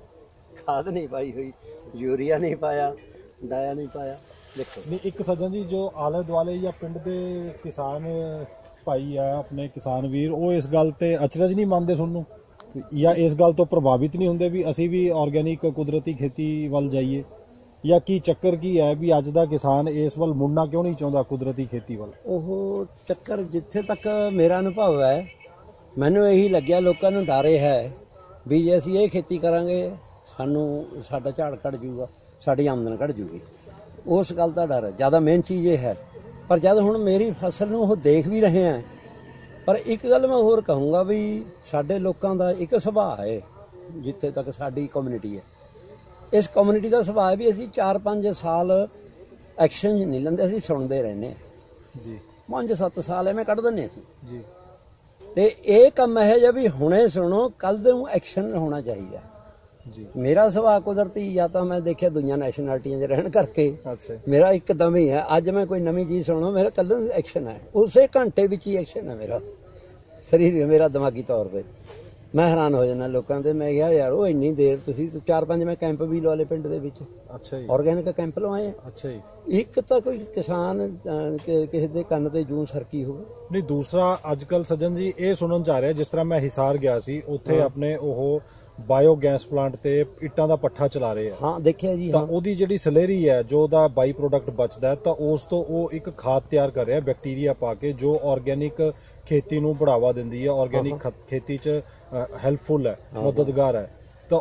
ਖਾਦ ਨਹੀਂ ਪਾਈ ਹੋਈ, ਯੂਰੀਆ ਨਹੀਂ ਪਾਇਆ, ਡਾਇਆ ਨਹੀਂ ਪਾਇਆ। ਦੇਖੋ ਨਹੀਂ, ਇੱਕ ਸੱਜਣ ਜੀ ਜੋ ਆਲੇ ਦੁਆਲੇ ਜਾਂ ਪਿੰਡ ਦੇ ਕਿਸਾਨ ਭਾਈ ਆ, ਆਪਣੇ ਕਿਸਾਨ ਵੀਰ, ਉਹ ਇਸ ਗੱਲ ਤੇ ਅਚਰਜ ਨਹੀਂ ਮੰਨਦੇ ਤੁਹਾਨੂੰ, ਜਾਂ ਇਸ ਗੱਲ ਤੋਂ ਪ੍ਰਭਾਵਿਤ ਨਹੀਂ ਹੁੰਦੇ ਵੀ ਅਸੀਂ ਵੀ ਆਰਗੈਨਿਕ ਕੁਦਰਤੀ ਖੇਤੀ ਵੱਲ ਜਾਈਏ, ਜਾਂ ਕੀ ਚੱਕਰ ਕੀ ਹੈ ਵੀ ਅੱਜ ਦਾ ਕਿਸਾਨ ਇਸ ਵੱਲ ਮੁੜਨਾ ਕਿਉਂ ਨਹੀਂ ਚਾਹੁੰਦਾ ਕੁਦਰਤੀ ਖੇਤੀ ਵੱਲ? ਉਹ ਚੱਕਰ ਜਿੱਥੇ ਤੱਕ ਮੇਰਾ ਅਨੁਭਵ ਹੈ, ਮੈਨੂੰ ਇਹੀ ਲੱਗਿਆ ਲੋਕਾਂ ਨੂੰ ਡਰ ਹੈ ਵੀ ਜੇ ਅਸੀਂ ਇਹ ਖੇਤੀ ਕਰਾਂਗੇ ਸਾਡਾ ਝਾੜ ਘਟ ਜਾਊਗਾ, ਸਾਡੀ ਆਮਦਨ ਘਟ ਜਾਊਗੀ। ਉਸ ਗੱਲ ਦਾ ਡਰ ਹੈ ਜ਼ਿਆਦਾ, ਮੇਨ ਚੀਜ਼ ਇਹ ਹੈ। ਪਰ ਜਦ ਹੁਣ ਮੇਰੀ ਫਸਲ ਨੂੰ ਉਹ ਦੇਖ ਵੀ ਰਹੇ ਆ, ਪਰ ਇੱਕ ਗੱਲ ਮੈਂ ਹੋਰ ਕਹੂੰਗਾ ਵੀ ਸਾਡੇ ਲੋਕਾਂ ਦਾ ਇੱਕ ਸੁਭਾਅ ਹੈ, ਜਿੱਥੇ ਤੱਕ ਸਾਡੀ ਕਮਿਊਨਿਟੀ ਹੈ, ਇਸ ਕਮਿਊਨਿਟੀ ਦਾ ਸੁਭਾਅ ਵੀ ਅਸੀਂ 4-5 ਸਾਲ ਐਕਸ਼ਨ ਨਹੀਂ ਲੈਂਦੇ, ਅਸੀਂ ਸੁਣਦੇ ਰਹਿੰਦੇ ਜੀ। 5-7 ਸਾਲ ਐਵੇਂ ਕੱਢ ਦਿੰਦੇ ਅਸੀਂ ਜੀ। ਤੇ ਇਹ ਕੰਮ ਇਹੋ ਜਿਹਾ ਵੀ ਹੁਣੇ ਸੁਣੋ, ਕੱਲ ਨੂੰ ਐਕਸ਼ਨ ਹੋਣਾ ਚਾਹੀਦਾ ਜੀ। ਮੇਰਾ ਸੁਭਾਅ ਕੁਦਰਤੀ, ਜਾਂ ਤਾਂ ਮੈਂ ਦੇਖਿਆ ਦੁਨੀਆ ਨੈਸ਼ਨੈਲਿਟੀਆਂ 'ਚ ਰਹਿਣ ਕਰਕੇ ਅੱਛਾ, ਮੇਰਾ ਇੱਕਦਮ ਹੀ ਹੈ। ਅੱਜ ਮੈਂ ਕੋਈ ਨਵੀਂ ਚੀਜ਼ ਸੁਣੋ, ਮੇਰਾ ਕੱਲ ਨੂੰ ਐਕਸ਼ਨ ਹੈ, ਉਸੇ ਘੰਟੇ ਵਿੱਚ ਹੀ ਐਕਸ਼ਨ ਹੈ ਮੇਰਾ ਸਰੀਰ, ਮੇਰਾ ਦਿਮਾਗੀ ਤੌਰ ਤੇ। ਮੈਂ ਹੈਰਾਨ ਹੋ ਜਾਂਦਾ ਲੋਕਾਂ ਤੇ। ਮੈਂ ਕਿਹਾ ਯਾਰ ਉਹ ਇੰਨੀ ਦੇਰ ਤੁਸੀਂ 4-5 ਮੈਂ ਕੈਂਪ ਵੀ ਲਵਾ ਲਏ ਪਿੰਡ ਦੇ ਵਿੱਚ, ਅੱਛਾ ਜੀ, ਆਰਗੈਨਿਕ ਕੈਂਪ ਲਵਾਏ ਆ। ਅੱਛਾ ਜੀ। ਇੱਕ ਤਾਂ ਕੋਈ ਕਿਸਾਨ ਕਿਸੇ ਦੇ ਕੰਨ ਤੇ ਜੂੰ ਸਰਕੀ ਹੋਵੇ। ਨਹੀਂ, ਦੂਸਰਾ ਅੱਜ ਕੱਲ ਸੱਜਣ ਜੀ ਇਹ ਸੁਣਨ ਚ ਆ ਰਿਹਾ, ਜਿਸ ਤਰ੍ਹਾਂ ਮੈਂ ਹਿਸਾਰ ਗਿਆ ਸੀ, ਉੱਥੇ ਆਪਣੇ ਉਹ ਬਾਇਓਗੈਸ ਪਲਾਂਟ ਤੇ ਇੱਟਾਂ ਦਾ ਪੱਠਾ ਚਲਾ ਰਹੇ ਆ। ਹਾਂ ਦੇਖਿਆ ਜੀ। ਤਾਂ ਹਾਂ ਉਹਦੀ ਜਿਹੜੀ ਸਲੇਰੀ ਹੈ, ਜੋ ਉਹਦਾ ਬਾਈ ਪ੍ਰੋਡਕਟ ਬਚਦਾ ਹੈ, ਤਾਂ ਉਸ ਤੋਂ ਉਹ ਇੱਕ ਖਾਦ ਤਿਆਰ ਕਰ ਰਿਹਾ ਬੈਕਟੀਰੀਆ ਪਾ ਕੇ, ਜੋ ਆਰਗੈਨਿਕ ਖੇਤੀ ਨੂੰ ਬੜਾਵਾ ਦਿੰਦੀ ਹੈ, ਆਰਗੈਨਿਕ ਖੇਤੀ 'ਚ ਹੈਲਪਫੁਲ ਹੈ, ਮਦਦਗਾਰ ਹੈ। ਤਾਂ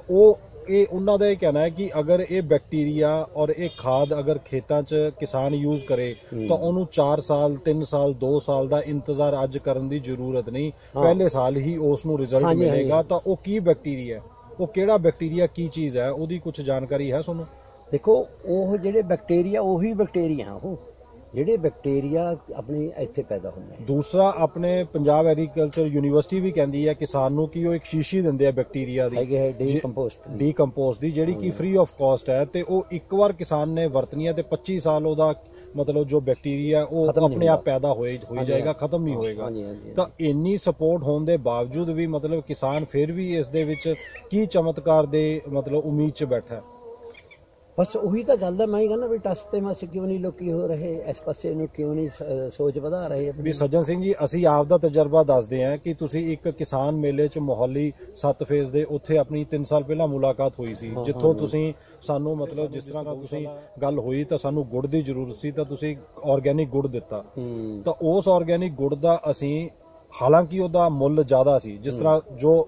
ਇਹ ਉਹਨਾਂ ਦਾ ਇਹ ਕਹਿਣਾ ਹੈ ਕਿ ਅਗਰ ਇਹ ਬੈਕਟੀਰੀਆ ਔਰ ਇਹ ਖਾਦ ਅਗਰ ਖੇਤਾਂ 'ਚ ਕਿਸਾਨ ਯੂਜ਼ ਕਰੇ ਤਾਂ ਉਹਨੂੰ 4 ਸਾਲ 3 ਸਾਲ 2 ਸਾਲ ਦਾ ਇੰਤਜ਼ਾਰ ਅੱਜ ਕਰਨ ਦੀ ਜ਼ਰੂਰਤ ਨਹੀਂ, ਪਹਿਲੇ ਸਾਲ ਹੀ ਉਸ ਨੂੰ ਰਿਜ਼ਲਟ ਮਿਲੇਗਾ। ਤਾਂ ਉਹ ਕੀ ਬੈਕਟੀਰੀਆ, ਉਹ ਕਿਹੜਾ ਬੈਕਟੀਰੀਆ, ਕੀ ਚੀਜ਼ ਹੈ, ਉਹਦੀ ਕੁਝ ਜਾਣਕਾਰੀ ਹੈ ਤੁਹਾਨੂੰ? ਦੇਖੋ, ਉਹ ਜਿਹੜੇ ਬੈਕਟੀਰੀਆ ਉਹੀ ਬੈਕਟੀਰੀਆ, ਉਹ ਜਿਹੜੇ ਬੈਕਟੀਰੀਆ ਆਪਣੇ ਇੱਥੇ ਪੈਦਾ ਹੁੰਦੇ ਆ। ਦੂਸਰਾ, ਆਪਣੇ ਪੰਜਾਬ ਐਗਰੀਕਲਚਰ ਯੂਨੀਵਰਸਿਟੀ ਵੀ ਕਹਿੰਦੀ ਹੈ ਕਿਸਾਨ ਨੂੰ ਕਿ ਉਹ ਇੱਕ ਸ਼ੀਸ਼ੀ ਦਿੰਦੇ ਆ ਬੈਕਟੀਰੀਆ ਦੀ, ਡੀਕੰਪੋਸਟ ਦੀ, ਜਿਹੜੀ ਕਿ ਫ੍ਰੀ ਆਫ ਕਾਸਟ ਹੈ, ਤੇ ਉਹ ਇੱਕ ਵਾਰ ਕਿਸਾਨ ਨੇ ਵਰਤਣੀ ਹੈ ਤੇ 25 ਸਾਲ ਉਹਦਾ ਮਤਲਬ ਜੋ ਬੈਕਟੀਰੀਆ ਉਹ ਆਪਣੇ ਆਪ ਪੈਦਾ ਹੋਈ ਜਾਏਗਾ, ਖਤਮ ਨਹੀਂ ਹੋਏਗਾ। ਤਾਂ ਇੰਨੀ ਸਪੋਰਟ ਹੋਣ ਦੇ ਬਾਵਜੂਦ ਵੀ ਮਤਲਬ ਕਿਸਾਨ ਫਿਰ ਵੀ ਇਸ ਦੇ ਵਿੱਚ ਕੀ ਚਮਤਕਾਰ ਦੇ ਮਤਲਬ ਉਮੀਦ 'ਚ ਬੈਠਾ ਹੈ। ਬਸ ਉਹੀ ਤਾਂ ਗੱਲ ਹੈ, ਮੈਂ ਹੀ ਕਹਿੰਦਾ ਵੀ ਟਸ ਤੇ ਮਸ ਕਿਉਂ ਨਹੀਂ ਲੋਕੀ ਹੋ ਰਹੇ, ਇਸ ਪਾਸੇ ਨੂੰ ਕਿਉਂ ਨਹੀਂ ਸੋਚ ਵਧਾ ਰਹੇ। ਵੀ ਸੱਜਣ ਸਿੰਘ ਜੀ, ਅਸੀਂ ਆਪ ਦਾ ਤਜਰਬਾ ਦੱਸਦੇ ਹਾਂ ਕਿ ਤੁਸੀਂ ਇੱਕ ਕਿਸਾਨ ਮੇਲੇ 'ਚ ਮੋਹਾਲੀ 7 ਫੇਜ਼ ਦੇ ਉੱਥੇ ਆਪਣੀ 3 ਸਾਲ ਪਹਿਲਾਂ ਮੁਲਾਕਾਤ ਹੋਈ ਸੀ, ਜਿੱਥੋਂ ਤੁਸੀਂ ਸਾਨੂੰ ਮਤਲਬ ਜਿਸ ਤਰ੍ਹਾਂ ਤੁਸੀਂ ਗੱਲ ਹੋਈ ਤਾਂ ਸਾਨੂੰ ਗੁੜ ਦੀ ਜ਼ਰੂਰਤ ਸੀ, ਤਾਂ ਤੁਸੀਂ ਆਰਗੈਨਿਕ ਗੁੜ ਦਿੱਤਾ। ਤਾਂ ਉਸ ਆਰਗੈਨਿਕ ਗੁੜ ਦਾ ਅਸੀਂ, ਹਾਲਾਂਕਿ ਉਹਦਾ ਮੁੱਲ ਜ਼ਿਆਦਾ ਸੀ, ਜਿਸ ਤਰ੍ਹਾਂ ਜੋ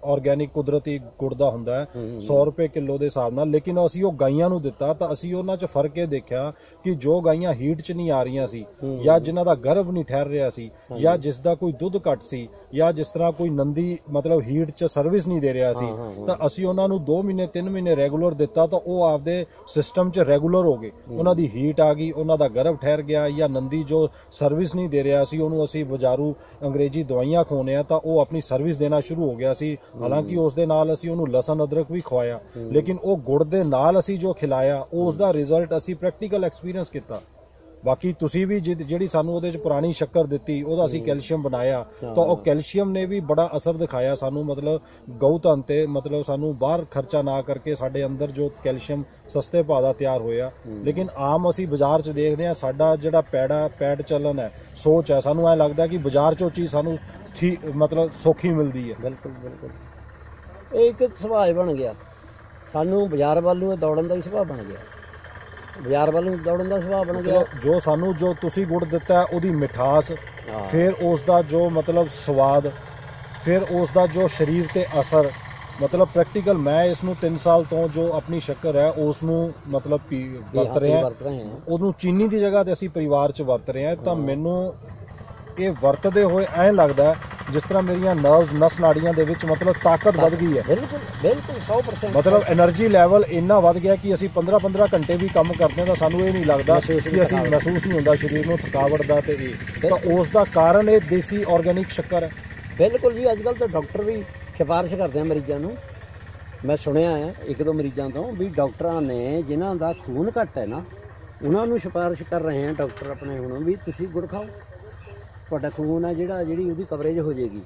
ਆਰਗੈਨਿਕ ਕੁਦਰਤੀ ਗੁੜ ਦਾ ਹੁੰਦਾ ਹੈ 100 ਰੁਪਏ ਕਿਲੋ ਦੇ ਹਿਸਾਬ ਨਾਲ, ਲੇਕਿਨ ਅਸੀਂ ਉਹ ਗਾਈਆਂ ਨੂੰ ਦਿੱਤਾ ਤਾਂ ਅਸੀਂ ਉਹਨਾਂ 'ਚ ਫਰਕ ਇਹ ਦੇਖਿਆ ਕਿ ਜੋ ਗਾਈਆਂ ਹੀਟ 'ਚ ਨਹੀਂ ਆ ਰਹੀਆਂ ਸੀ, ਜਾਂ ਜਿਨ੍ਹਾਂ ਦਾ ਗਰਭ ਨਹੀਂ ਠਹਿਰ ਰਿਹਾ ਸੀ, ਜਾਂ ਜਿਸ ਦਾ ਕੋਈ ਦੁੱਧ ਘੱਟ ਸੀ, ਜਾਂ ਜਿਸ ਤਰ੍ਹਾਂ ਕੋਈ ਨੰਦੀ ਮਤਲਬ ਹੀਟ 'ਚ ਸਰਵਿਸ ਨਹੀਂ ਦੇ ਰਿਹਾ ਸੀ, ਤਾਂ ਅਸੀਂ ਉਹਨਾਂ ਨੂੰ 2 ਮਹੀਨੇ 3 ਮਹੀਨੇ ਰੈਗੂਲਰ ਦਿੱਤਾ, ਤਾਂ ਉਹ ਆਪਦੇ ਸਿਸਟਮ 'ਚ ਰੈਗੂਲਰ ਹੋ ਗਏ, ਉਹਨਾਂ ਦੀ ਹੀਟ ਆ ਗਈ, ਉਹਨਾਂ ਦਾ ਗਰਭ ਠਹਿਰ ਗਿਆ। ਜਾਂ ਨੰਦੀ ਜੋ ਸਰਵਿਸ ਨਹੀਂ ਦੇ ਰਿਹਾ ਸੀ, ਉਹਨੂੰ ਅਸੀਂ ਬਾਜ਼ਾਰੂ ਅੰਗਰੇਜ਼ੀ ਦਵਾਈਆਂ ਖਵਾਉਂਦੇ ਆ, ਤਾਂ ਉਹ ਆਪਣੀ ਸਰਵਿਸ ਦੇਣਾ ਸ਼ੁਰੂ ਹੋ ਗਿਆ ਸੀ। ਹਾਲਾਂਕਿ ਉਸ ਦੇ ਨਾਲ ਅਸੀਂ ਉਹਨੂੰ ਲਸਣ ਅਦਰਕ ਵੀ ਖਵਾਇਆ, ਲੇਕਿਨ ਉਹ ਗੁੜ ਦੇ ਨਾਲ ਅਸੀਂ ਜੋ ਖਿਲਾਇਆ ਉਸ ਦਾ ਰਿਜ਼ਲਟ ਅਸੀਂ ਪ੍ਰੈਕਟੀਕਲ ਐਕਸਪੀਰੀਅੰਸ ਕੀਤਾ। ਬਾਕੀ ਤੁਸੀਂ ਵੀ ਜਿਹੜੀ ਸਾਨੂੰ ਉਹਦੇ 'ਚ ਪੁਰਾਣੀ ਸ਼ੱਕਰ ਦਿੱਤੀ, ਉਹਦਾ ਅਸੀਂ ਕੈਲਸ਼ੀਅਮ ਬਣਾਇਆ, ਤਾਂ ਉਹ ਕੈਲਸ਼ੀਅਮ ਨੇ ਵੀ ਬੜਾ ਅਸਰ ਦਿਖਾਇਆ ਸਾਨੂੰ, ਮਤਲਬ ਗਊ ਧਨ ਤੇ ਮਤਲਬ ਸਾਨੂੰ ਬਾਹਰ ਖਰਚਾ ਨਾ ਕਰਕੇ ਸਾਡੇ ਅੰਦਰ ਜੋ ਕੈਲਸ਼ੀਅਮ ਸਸਤੇ ਭਾਅ ਦਾ ਤਿਆਰ ਹੋਇਆ। ਲੇਕਿਨ ਆਮ ਅਸੀਂ ਬਾਜ਼ਾਰ 'ਚ ਦੇਖਦੇ ਹਾਂ, ਸਾਡਾ ਜਿਹੜਾ ਪੈੜ ਚੱਲਣ ਹੈ, ਸੋਚ ਹੈ, ਸਾਨੂੰ ਐਂ ਲੱਗਦਾ ਕਿ ਬਾਜ਼ਾਰ 'ਚੋਂ ਚੀਜ਼ ਸਾਨੂੰ ਮਤਲਬ ਸੌਖੀ ਮਿਲਦੀ ਹੈ। ਬਿਲਕੁਲ ਬਿਲਕੁਲ, ਇਹ ਇੱਕ ਸੁਭਾਅ ਬਣ ਗਿਆ, ਸਾਨੂੰ ਬਾਜ਼ਾਰ ਵੱਲ ਨੂੰ ਦੌੜਨ ਦਾ ਹੀ ਸੁਭਾਅ ਬਣ ਗਿਆ, ਬਾਜ਼ਾਰ ਵੱਲ ਨੂੰ ਦੌੜਨ ਦਾ ਸੁਭਾਅ ਬਣ ਗਿਆ। ਜੋ ਸਾਨੂੰ ਜੋ ਤੁਸੀਂ ਗੁੜ ਦਿੱਤਾ, ਉਹਦੀ ਮਿਠਾਸ, ਫਿਰ ਉਸ ਦਾ ਜੋ ਮਤਲਬ ਸਵਾਦ, ਫਿਰ ਉਸ ਦਾ ਜੋ ਸਰੀਰ ਤੇ ਅਸਰ, ਮਤਲਬ ਪ੍ਰੈਕਟੀਕਲ ਮੈਂ ਇਸ ਨੂੰ 3 ਸਾਲ ਤੋਂ ਜੋ ਆਪਣੀ ਸ਼ੱਕਰ ਹੈ ਉਸ ਨੂੰ ਮਤਲਬ ਵਰਤ ਰਹੇ ਹਾਂ, ਉਹਨੂੰ ਚੀਨੀ ਦੀ ਜਗ੍ਹਾ ਤੇ ਅਸੀਂ ਪਰਿਵਾਰ 'ਚ ਵਰਤ ਰਹੇ ਹਾਂ। ਤਾਂ ਮੈਨੂੰ ਇਹ ਵਰਤਦੇ ਹੋਏ ਐਂ ਲੱਗਦਾ ਜਿਸ ਤਰ੍ਹਾਂ ਮੇਰੀਆਂ ਨਰਵਸ, ਨਸ ਨਾੜੀਆਂ ਦੇ ਵਿੱਚ ਮਤਲਬ ਤਾਕਤ ਵੱਧ ਗਈ ਹੈ। ਬਿਲਕੁਲ ਬਿਲਕੁਲ 100%, ਮਤਲਬ એનર્ਜੀ ਲੈਵਲ ਇੰਨਾ ਵੱਧ ਗਿਆ ਕਿ ਅਸੀਂ 15-15 ਘੰਟੇ ਵੀ ਕੰਮ ਕਰਦੇ ਹਾਂ ਤਾਂ ਸਾਨੂੰ ਇਹ ਨਹੀਂ ਲੱਗਦਾ ਕਿ ਅਸੀਂ ਮਹਿਸੂਸ ਨਹੀਂ ਹੁੰਦਾ ਸਰੀਰ ਨੂੰ ਥਕਾਵਟ ਦਾ। ਤੇ ਇਹ ਤਾਂ ਉਸ ਦਾ ਕਾਰਨ ਇਹ ਦੇਸੀ ਆਰਗੈਨਿਕ ਸ਼ੱਕਰ ਹੈ। ਬਿਲਕੁਲ ਜੀ, ਅੱਜ ਕੱਲ੍ਹ ਤਾਂ ਡਾਕਟਰ ਵੀ ਸਿਫਾਰਿਸ਼ ਕਰਦੇ ਆ ਮਰੀਜ਼ਾਂ ਨੂੰ। ਮੈਂ ਸੁਣਿਆ ਹੈ 1-2 ਮਰੀਜ਼ਾਂ ਤੋਂ ਵੀ ਡਾਕਟਰਾਂ ਨੇ ਜਿਨ੍ਹਾਂ ਦਾ ਖੂਨ ਘੱਟ ਹੈ ਨਾ, ਉਹਨਾਂ ਨੂੰ ਸਿਫਾਰਿਸ਼ ਕਰ ਰਹੇ ਆ ਡਾਕਟਰ ਆਪਣੇ ਹੁਣ ਵੀ ਤੁਸੀਂ ਗੁੜ ਖਾਓ, ਤੁਹਾਡਾ ਖੂਨ ਹੈ ਜਿਹੜੀ ਉਹਦੀ ਕਵਰੇਜ ਹੋ ਜਾਏਗੀ।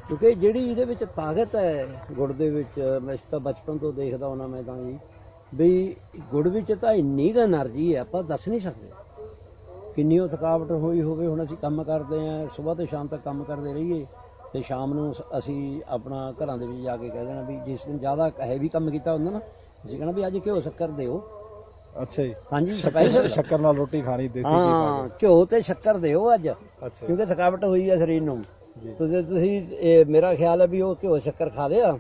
ਕਿਉਂਕਿ ਜਿਹੜੀ ਇਹਦੇ ਵਿੱਚ ਤਾਕਤ ਹੈ ਗੁੜ ਦੇ ਵਿੱਚ, ਮੈਂ ਤਾਂ ਬਚਪਨ ਤੋਂ ਦੇਖਦਾ ਹੁੰਦਾ ਮੈਂ ਤਾਂ ਜੀ ਵੀ ਗੁੜ ਵਿੱਚ ਤਾਂ ਇੰਨੀ ਕੁ ਐਨਰਜੀ ਹੈ ਆਪਾਂ ਦੱਸ ਨਹੀਂ ਸਕਦੇ ਕਿੰਨੀ ਉਹ ਥਕਾਵਟ ਹੋਈ ਹੋਵੇ। ਹੁਣ ਅਸੀਂ ਕੰਮ ਕਰਦੇ ਹਾਂ, ਸਵੇਰ ਤੋਂ ਸ਼ਾਮ ਤੱਕ ਕੰਮ ਕਰਦੇ ਰਹੀਏ, ਤੇ ਸ਼ਾਮ ਨੂੰ ਅਸੀਂ ਆਪਣਾ ਘਰਾਂ ਦੇ ਵਿੱਚ ਜਾ ਕੇ ਕਹਿ ਦੇਣਾ ਵੀ ਜਿਸ ਦਿਨ ਜ਼ਿਆਦਾ ਹੈਵੀ ਕੰਮ ਕੀਤਾ ਹੁੰਦਾ ਨਾ, ਅਸੀਂ ਕਹਿਣਾ ਵੀ ਅੱਜ ਘਿਓ ਸ਼ੱਕਰ ਦਿਓ। ਅੱਛਾ ਜੀ, ਹਾਂਜੀ, ਸਪੈਸ਼ਲ ਸ਼ੱਕਰ ਨਾਲ ਰੋਟੀ ਖਾਣੀ ਦੇਸੀ, ਹਾਂ ਘਿਓ ਤੇ ਸ਼ੱਕਰ ਦਿਓ ਅੱਜ, ਕਿਉਂਕਿ ਥਕਾਵਟ ਹੋਈ ਹੈ ਸਰੀਰ ਨੂੰ। ਤੁਸੀਂ ਮੇਰਾ ਖਿਆਲ ਹੈ ਵੀ ਉਹ ਘਿਓ ਸ਼ੱਕਰ ਖਾ ਲਿਆ,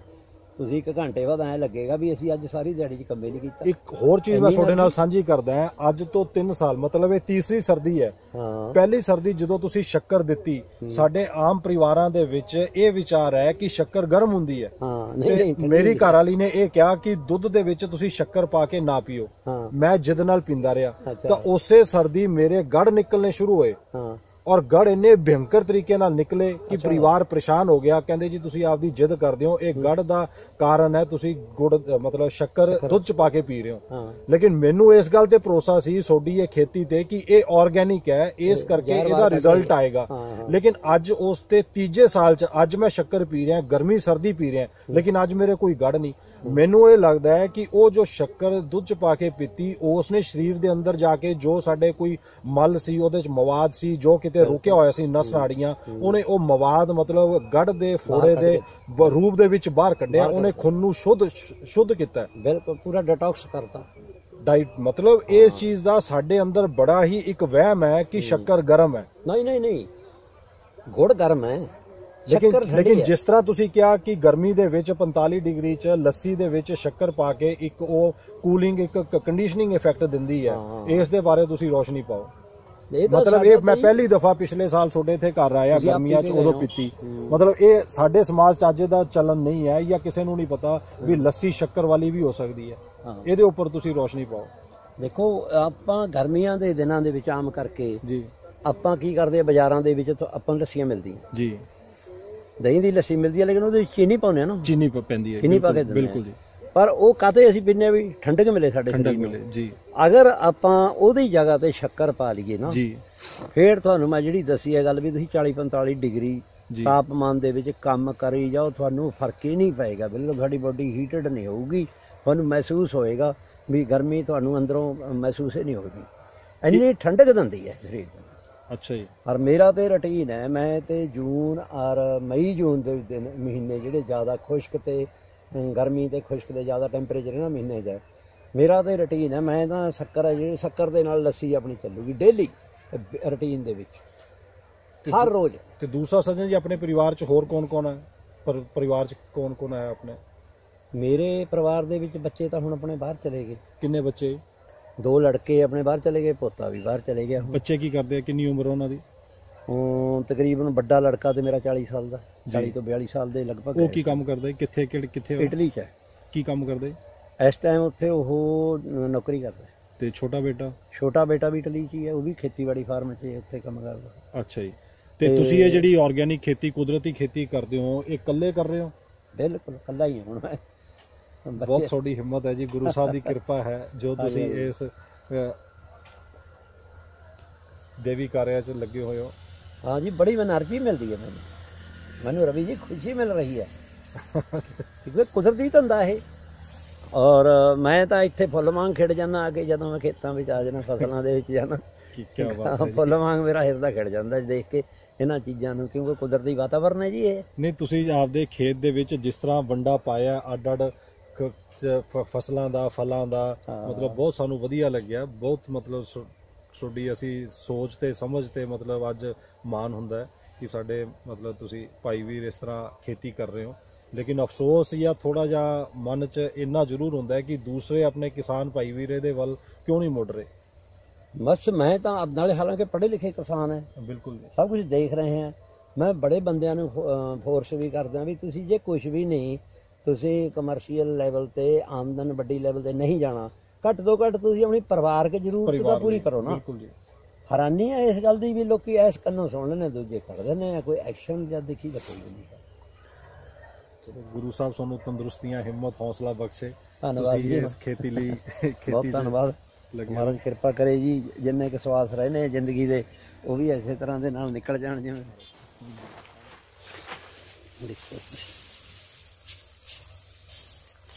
ਤੁਸੀਂ 1 ਘੰਟੇ ਬਾਅਦ ਐਂ ਲੱਗੇਗਾ ਵੀ ਅਸੀਂ ਅੱਜ ਸਾਰੀ ਦਿਹਾੜੀ 'ਚ ਕੰਮੇ ਨਹੀਂ ਕੀਤਾ। ਇੱਕ ਹੋਰ ਚੀਜ਼ ਮੈਂ ਤੁਹਾਡੇ ਨਾਲ ਸਾਂਝੀ ਕਰਦਾ ਹਾਂ, ਅੱਜ ਤੋਂ 3 ਸਾਲ ਮਤਲਬ ਇਹ ਤੀਸਰੀ ਸਰਦੀ ਹੈ। ਪਹਿਲੀ ਸਰਦੀ ਜਦੋਂ ਤੁਸੀਂ ਸ਼ੱਕਰ ਦਿੱਤੀ, ਸਾਡੇ ਆਮ ਪਰਿਵਾਰਾਂ ਦੇ ਵਿੱਚ ਇਹ ਵਿਚਾਰ ਹੈ ਕਿ ਸ਼ੱਕਰ ਗਰਮ ਹੁੰਦੀ ਹੈ। ਮੇਰੀ ਘਰ ਵਾਲੀ ਨੇ ਇਹ ਕਿਹਾ ਕਿ ਦੁੱਧ ਦੇ ਵਿੱਚ ਤੁਸੀਂ ਸ਼ੱਕਰ ਪਾ ਕੇ ਨਾ ਪੀਓ। ਮੈਂ ਜਿੱਦ ਨਾਲ ਪੀਂਦਾ ਰਿਹਾ, ਤਾਂ ਉਸੇ ਸਰਦੀ ਮੇਰੇ ਗੜ ਨਿਕਲਣੇ ਸ਼ੁਰੂ ਹੋਏ, ਔਰ ਗੜ ਇੰਨੇ ਭਿਅੰਕਰ ਤਰੀਕੇ ਨਾਲ ਨਿਕਲੇ ਕਿ ਪਰਿਵਾਰ ਪਰੇਸ਼ਾਨ ਹੋ ਗਿਆ। ਕਹਿੰਦੇ ਜੀ ਤੁਸੀਂ ਆਪਦੀ ਜਿੱਦ ਕਰਦੇ ਹੋ, ਇਹ ਗੜ ਦਾ ਕਾਰਨ ਹੈ, ਤੁਸੀਂ ਗੁੜ ਮਤਲਬ ਸ਼ੱਕਰ ਦੁੱਧ ਚ ਪਾ ਕੇ ਪੀ ਰਹੇ ਹੋ। ਲੇਕਿਨ ਮੈਨੂੰ ਇਸ ਗੱਲ ਤੇ ਭਰੋਸਾ ਸੀ ਤੁਹਾਡੀ ਇਹ ਖੇਤੀ ਤੇ ਕਿ ਇਹ ਆਰਗੈਨਿਕ ਹੈ, ਇਸ ਕਰਕੇ ਇਹਦਾ ਰਿਜ਼ਲਟ ਆਏਗਾ। ਲੇਕਿਨ ਅੱਜ ਉਸ ਤੇ ਤੀਜੇ ਸਾਲ ਚ ਅੱਜ ਮੈਂ ਸ਼ੱਕਰ ਪੀ ਰਿਹਾ, ਗਰਮੀ ਸਰਦੀ ਪੀ ਰਿਹਾ, ਲੇਕਿਨ ਅੱਜ ਮੇਰੇ ਕੋਈ ਗੜ ਨਹੀਂ। ਮੈਨੂੰ ਇਹ ਲੱਗਦਾ ਹੈ ਕਿ ਉਹ ਜੋ ਸ਼ੱਕਰ ਦੁੱਧ ਚ ਪਾ ਕੇ ਪੀਤੀ ਉਸਨੇ ਸਰੀਰ ਦੇ ਅੰਦਰ ਜਾ ਕੇ ਜੋ ਸਾਡੇ ਕੋਈ ਮਲ ਸੀ ਉਹਦੇ ਚ ਮਵਾਦ ਸੀ ਜੋ ਕਿਤੇ ਰੁਕਿਆ ਹੋਇਆ ਸੀ ਨਸ ਨਾੜੀਆਂ ਉਹਨੇ ਉਹ ਮਵਾਦ ਮਤਲਬ ਗੜ ਦੇ ਫੋੜੇ ਦੇ ਰੂਪ ਦੇ ਵਿੱਚ ਬਾਹਰ ਕੱਢਿਆ ਉਹਨੇ ਖੂਨ ਨੂੰ ਸ਼ੁੱਧ ਕੀਤਾ ਬਿਲਕੁਲ ਪੂਰਾ ਡਿਟੌਕਸ ਕਰਤਾ ਡਾਈਟ ਮਤਲਬ ਇਸ ਚੀਜ਼ ਦਾ ਸਾਡੇ ਅੰਦਰ ਬੜਾ ਹੀ ਇੱਕ ਵਹਿਮ ਹੈ ਕਿ ਸ਼ੱਕਰ ਗਰਮ ਹੈ ਨਹੀਂ ਗੁੜ ਗਰਮ ਹੈ ਲੇਕਿਨ ਜਿਸ ਤਰ੍ਹਾਂ ਤੁਸੀਂ ਕਿਹਾ ਕਿ ਗਰਮੀ ਦੇ ਵਿੱਚ 45 ਡਿਗਰੀ ਚ ਲੱਸੀ ਦੇ ਵਿੱਚ ਸ਼ੱਕਰ ਪਾ ਕੇ ਇੱਕ ਉਹ ਕੂਲਿੰਗ ਇੱਕ ਕੰਡੀਸ਼ਨਿੰਗ ਇਫੈਕਟ ਦਿੰਦੀ ਹੈ ਇਸ ਦੇ ਬਾਰੇ ਤੁਸੀਂ ਰੋਸ਼ਨੀ ਪਾਓ ਮਤਲਬ ਇਹ ਮੈਂ ਪਹਿਲੀ ਦਫਾ ਪਿਛਲੇ ਸਾਲ ਤੁਹਾਡੇ ਇੱਥੇ ਘਰ ਆਇਆ ਗਰਮੀਆਂ ਚ ਉਦੋਂ ਪੀਤੀ ਮਤਲਬ ਇਹ ਸਾਡੇ ਸਮਾਜ ਚ ਅੱਜ ਦਾ ਚਲਨ ਨਹੀਂ ਹੈ ਜਾਂ ਕਿਸੇ ਨੂੰ ਨਹੀਂ ਪਤਾ ਵੀ ਲੱਸੀ ਸ਼ੱਕਰ ਵਾਲੀ ਵੀ ਹੋ ਸਕਦੀ ਹੈ ਇਹਦੇ ਉੱਪਰ ਤੁਸੀਂ ਰੋਸ਼ਨੀ ਪਾਓ ਦੇਖੋ ਆਪਾਂ ਗਰਮੀਆਂ ਦੇ ਦਿਨਾਂ ਦੇ ਵਿੱਚ ਆਮ ਕਰਕੇ ਜੀ ਆਪਾਂ ਕੀ ਕਰਦੇ ਆ ਬਾਜ਼ਾਰਾਂ ਦੇ ਵਿੱਚ ਆਪਾਂ ਨੂੰ ਲੱਸੀਆਂ ਮਿਲਦੀਆਂ ਜੀ ਦਹੀਂ ਦੀ ਲੱਸੀ ਮਿਲਦੀ ਹੈ ਲੇਕਿਨ ਉਹਦੇ ਵਿੱਚ ਚੀਨੀ ਪਾਉਂਦੇ ਆ ਨਾ ਚੀਨੀ ਪੈਂਦੀ ਹੈ ਚੀਨੀ ਪਾ ਕੇ ਬਿਲਕੁਲ ਜੀ ਪਰ ਉਹ ਕਾਤੇ ਅਸੀਂ ਪੀਂਦੇ ਵੀ ਠੰਡਕ ਮਿਲੇ ਸਾਡੇ ਸਰੀਰ ਨੂੰ ਜੀ ਅਗਰ ਆਪਾਂ ਉਹਦੀ ਜਗ੍ਹਾ ਤੇ ਸ਼ੱਕਰ ਪਾ ਲਈਏ ਨਾ ਜੀ ਫੇਰ ਤੁਹਾਨੂੰ ਮੈਂ ਜਿਹੜੀ ਦੱਸੀ ਹੈ ਗੱਲ ਵੀ ਤੁਸੀਂ 40-45 ਡਿਗਰੀ ਤਾਪਮਾਨ ਦੇ ਵਿੱਚ ਕੰਮ ਕਰੀ ਜਾਓ ਤੁਹਾਨੂੰ ਫਰਕ ਹੀ ਨਹੀਂ ਪਏਗਾ ਬਿਲਕੁਲ ਤੁਹਾਡੀ ਬੋਡੀ ਹੀਟਡ ਨਹੀਂ ਹੋਊਗੀ ਤੁਹਾਨੂੰ ਮਹਿਸੂਸ ਹੋਏਗਾ ਵੀ ਗਰਮੀ ਤੁਹਾਨੂੰ ਅੰਦਰੋਂ ਮਹਿਸੂਸ ਹੀ ਨਹੀਂ ਹੋਊਗੀ ਇੰਨੀ ਠੰਡਕ ਦਿੰਦੀ ਹੈ ਸਰੀਰ ਨੂੰ ਅੱਛਾ ਜੀ ਪਰ ਮੇਰਾ ਤੇ ਰੁਟੀਨ ਹੈ ਮੈਂ ਤੇ ਜੂਨ ਔਰ ਮਈ ਜੂਨ ਦੇ ਦਿਨ ਮਹੀਨੇ ਜਿਹੜੇ ਜ਼ਿਆਦਾ ਖੁਸ਼ਕ ਤੇ ਗਰਮੀ ਤੇ ਖੁਸ਼ਕ ਦੇ ਜ਼ਿਆਦਾ ਟੈਂਪਰੇਚਰ ਇਹਨਾਂ ਮਹੀਨੇ 'ਚ ਮੇਰਾ ਤੇ ਰੁਟੀਨ ਹੈ ਮੈਂ ਤਾਂ ਸ਼ੱਕਰ ਹੈ ਜਿਹੜੀ ਸ਼ੱਕਰ ਦੇ ਨਾਲ ਲੱਸੀ ਆਪਣੀ ਚੱਲੂਗੀ ਡੇਲੀ ਰੁਟੀਨ ਦੇ ਵਿੱਚ ਹਰ ਰੋਜ਼ ਤੇ ਦੂਸਰਾ ਸੱਜਣ ਜੀ ਆਪਣੇ ਪਰਿਵਾਰ 'ਚ ਹੋਰ ਕੌਣ ਹੈ ਪਰਿਵਾਰ 'ਚ ਕੌਣ ਹੈ ਆਪਣੇ ਮੇਰੇ ਪਰਿਵਾਰ ਦੇ ਵਿੱਚ ਬੱਚੇ ਤਾਂ ਹੁਣ ਆਪਣੇ ਬਾਹਰ ਚਲੇ ਗਏ ਕਿੰਨੇ ਬੱਚੇ 2 ਲੜਕੇ ਆਪਣੇ ਬਾਹਰ ਚਲੇ ਗਏ ਪੋਤਾ ਵੀ ਬਾਹਰ ਚਲੇ ਗਿਆ ਬੱਚੇ ਕੀ ਕਰਦੇ ਆ ਕਿੰਨੀ ਉਮਰ ਉਹਨਾਂ ਦੀ ਤਕਰੀਬਨ ਵੱਡਾ ਲੜਕਾ ਤੇ ਮੇਰਾ 40 ਸਾਲ ਦਾ 40 ਤੋਂ 42 ਸਾਲ ਦੇ ਲਗਭਗ ਉਹ ਕੀ ਕੰਮ ਕਰਦਾ ਕਿੱਥੇ ਇਟਲੀ 'ਚ ਹੈ ਕੀ ਕੰਮ ਕਰਦੇ ਇਸ ਟਾਈਮ ਉੱਥੇ ਉਹ ਨੌਕਰੀ ਕਰਦਾ ਤੇ ਛੋਟਾ ਬੇਟਾ ਵੀ ਇਟਲੀ 'ਚ ਹੀ ਹੈ ਉਹ ਵੀ ਖੇਤੀਬਾੜੀ ਫਾਰਮ 'ਚ ਉੱਥੇ ਕੰਮ ਕਰਦਾ ਅੱਛਾ ਜੀ ਤੇ ਤੁਸੀਂ ਇਹ ਜਿਹੜੀ ਆਰਗੈਨਿਕ ਖੇਤੀ ਕੁਦਰਤੀ ਖੇਤੀ ਕਰਦੇ ਹੋ ਇਹ ਇਕੱਲੇ ਕਰ ਰਹੇ ਹੋ ਬਿਲਕੁਲ ਇਕੱਲਾ ਹੀ ਹੁਣ ਮੈਂ ਬਹੁਤ ਤੁਹਾਡੀ ਹਿੰਮਤ ਹੈ ਜੀ ਗੁਰੂ ਸਾਹਿਬ ਦੀ ਕਿਰਪਾ ਹੈ ਜੋ ਤੁਸੀਂ ਇਸ ਦੇਵੀ ਕਾਰਿਆ 'ਚ ਲੱਗੇ ਹੋਏ ਹੋ हाँ जी बड़ी एनर्जी मिलती है मैनू रवि जी खुशी मिल रही है क्योंकि कुदरती धंधा है और मैं तो इत्थे फुल वांग खिड़ जाना आके जदों मैं खेतों में आ जाना फसलों के विच जाना फुल वांग मेरा हिरदा खिड़ जाता देख के ਇਹਨਾਂ ਚੀਜ਼ਾਂ ਨੂੰ ਕਿਉਂਕਿ ਕੁਦਰਤੀ ਵਾਤਾਵਰਨ ਹੈ ਜੀ ਇਹ ਨਹੀਂ ਤੁਸੀਂ ਆਪਦੇ ਖੇਤ ਦੇ ਵਿੱਚ ਜਿਸ ਤਰ੍ਹਾਂ ਵੰਡਾ ਪਾਇਆ ਅੱਡ ਫਸਲਾਂ ਦਾ ਫਲਾਂ ਦਾ ਮਤਲਬ ਬਹੁਤ ਸਾਨੂੰ ਵਧੀਆ ਲੱਗਿਆ ਬਹੁਤ ਮਤਲਬ ਤੁਹਾਡੀ ਅਸੀਂ ਸੋਚ ਤੇ ਸਮਝ ਤੇ ਮਤਲਬ ਅੱਜ ਮਾਣ ਹੁੰਦਾ ਹੈ ਕਿ ਸਾਡੇ ਮਤਲਬ ਤੁਸੀਂ ਭਾਈ ਵੀਰ ਇਸ ਤਰ੍ਹਾਂ ਖੇਤੀ ਕਰ ਰਹੇ ਹੋ ਲੇਕਿਨ ਅਫਸੋਸ ਜਾਂ ਥੋੜਾ ਜਿਹਾ ਮਨ 'ਚ ਇੰਨਾ ਜ਼ਰੂਰ ਹੁੰਦਾ ਹੈ ਕਿ ਦੂਸਰੇ ਆਪਣੇ ਕਿਸਾਨ ਭਾਈ ਵੀਰ ਇਹਦੇ ਵੱਲ ਕਿਉਂ ਨਹੀਂ ਮੁੜ ਰਹੇ ਬਸ ਮੈਂ ਤਾਂ ਨਾਲੇ ਹਾਲਾਂਕਿ ਪੜ੍ਹੇ ਲਿਖੇ ਕਿਸਾਨ ਹੈ ਬਿਲਕੁਲ ਸਭ ਕੁਝ ਦੇਖ ਰਹੇ ਹਾਂ ਮੈਂ ਬੜੇ ਬੰਦਿਆਂ ਨੂੰ ਫੋਰਸ ਵੀ ਕਰਦਾ ਵੀ ਤੁਸੀਂ ਜੇ ਕੁਝ ਵੀ ਨਹੀਂ ਤੁਸੀਂ ਕਮਰਸ਼ੀਅਲ ਲੈਵਲ ਤੇ ਆਮਦਨ ਵੱਡੀ ਲੈਵਲ ਤੇ ਨਹੀਂ ਜਾਣਾ ਘੱਟ ਤੋਂ ਘੱਟ ਤੁਸੀਂ ਆਪਣੀ ਪਰਿਵਾਰਕ ਜ਼ਰੂਰਤ ਤਾਂ ਪੂਰੀ ਕਰੋ ਨਾ ਬਿਲਕੁਲ ਜੀ ਹੈਰਾਨੀ ਹੈ ਇਸ ਗੱਲ ਦੀ ਵੀ ਲੋਕੀ ਇਸ ਕੰਨੋਂ ਸੁਣ ਲੈਣੇ ਦੂਜੇ ਕਰਦੇ ਨੇ ਕੋਈ ਐਕਸ਼ਨ ਜਾਂ ਦੇਖੀ ਤਾਂ ਕੋਈ ਨਹੀਂ ਹੈ ਚਲੋ ਗੁਰੂ ਸਾਹਿਬ ਤੁਹਾਨੂੰ ਤੰਦਰੁਸਤੀਆਂ ਹਿੰਮਤ ਹੌਸਲਾ ਬਖਸ਼ੇ ਧੰਨਵਾਦ ਜੀ ਇਸ ਖੇਤੀ ਲਈ ਬਹੁਤ ਧੰਨਵਾਦ ਮਹਾਰਾਜ ਕਿਰਪਾ ਕਰੇ ਜੀ ਜਿੰਨੇ ਕੁ ਸਵਾਸ ਰਹੇ ਨੇ ਜ਼ਿੰਦਗੀ ਦੇ ਉਹ ਵੀ ਇਸੇ ਤਰ੍ਹਾਂ ਦੇ ਨਾਲ ਨਿਕਲ ਜਾਣ ਜਿਵੇਂ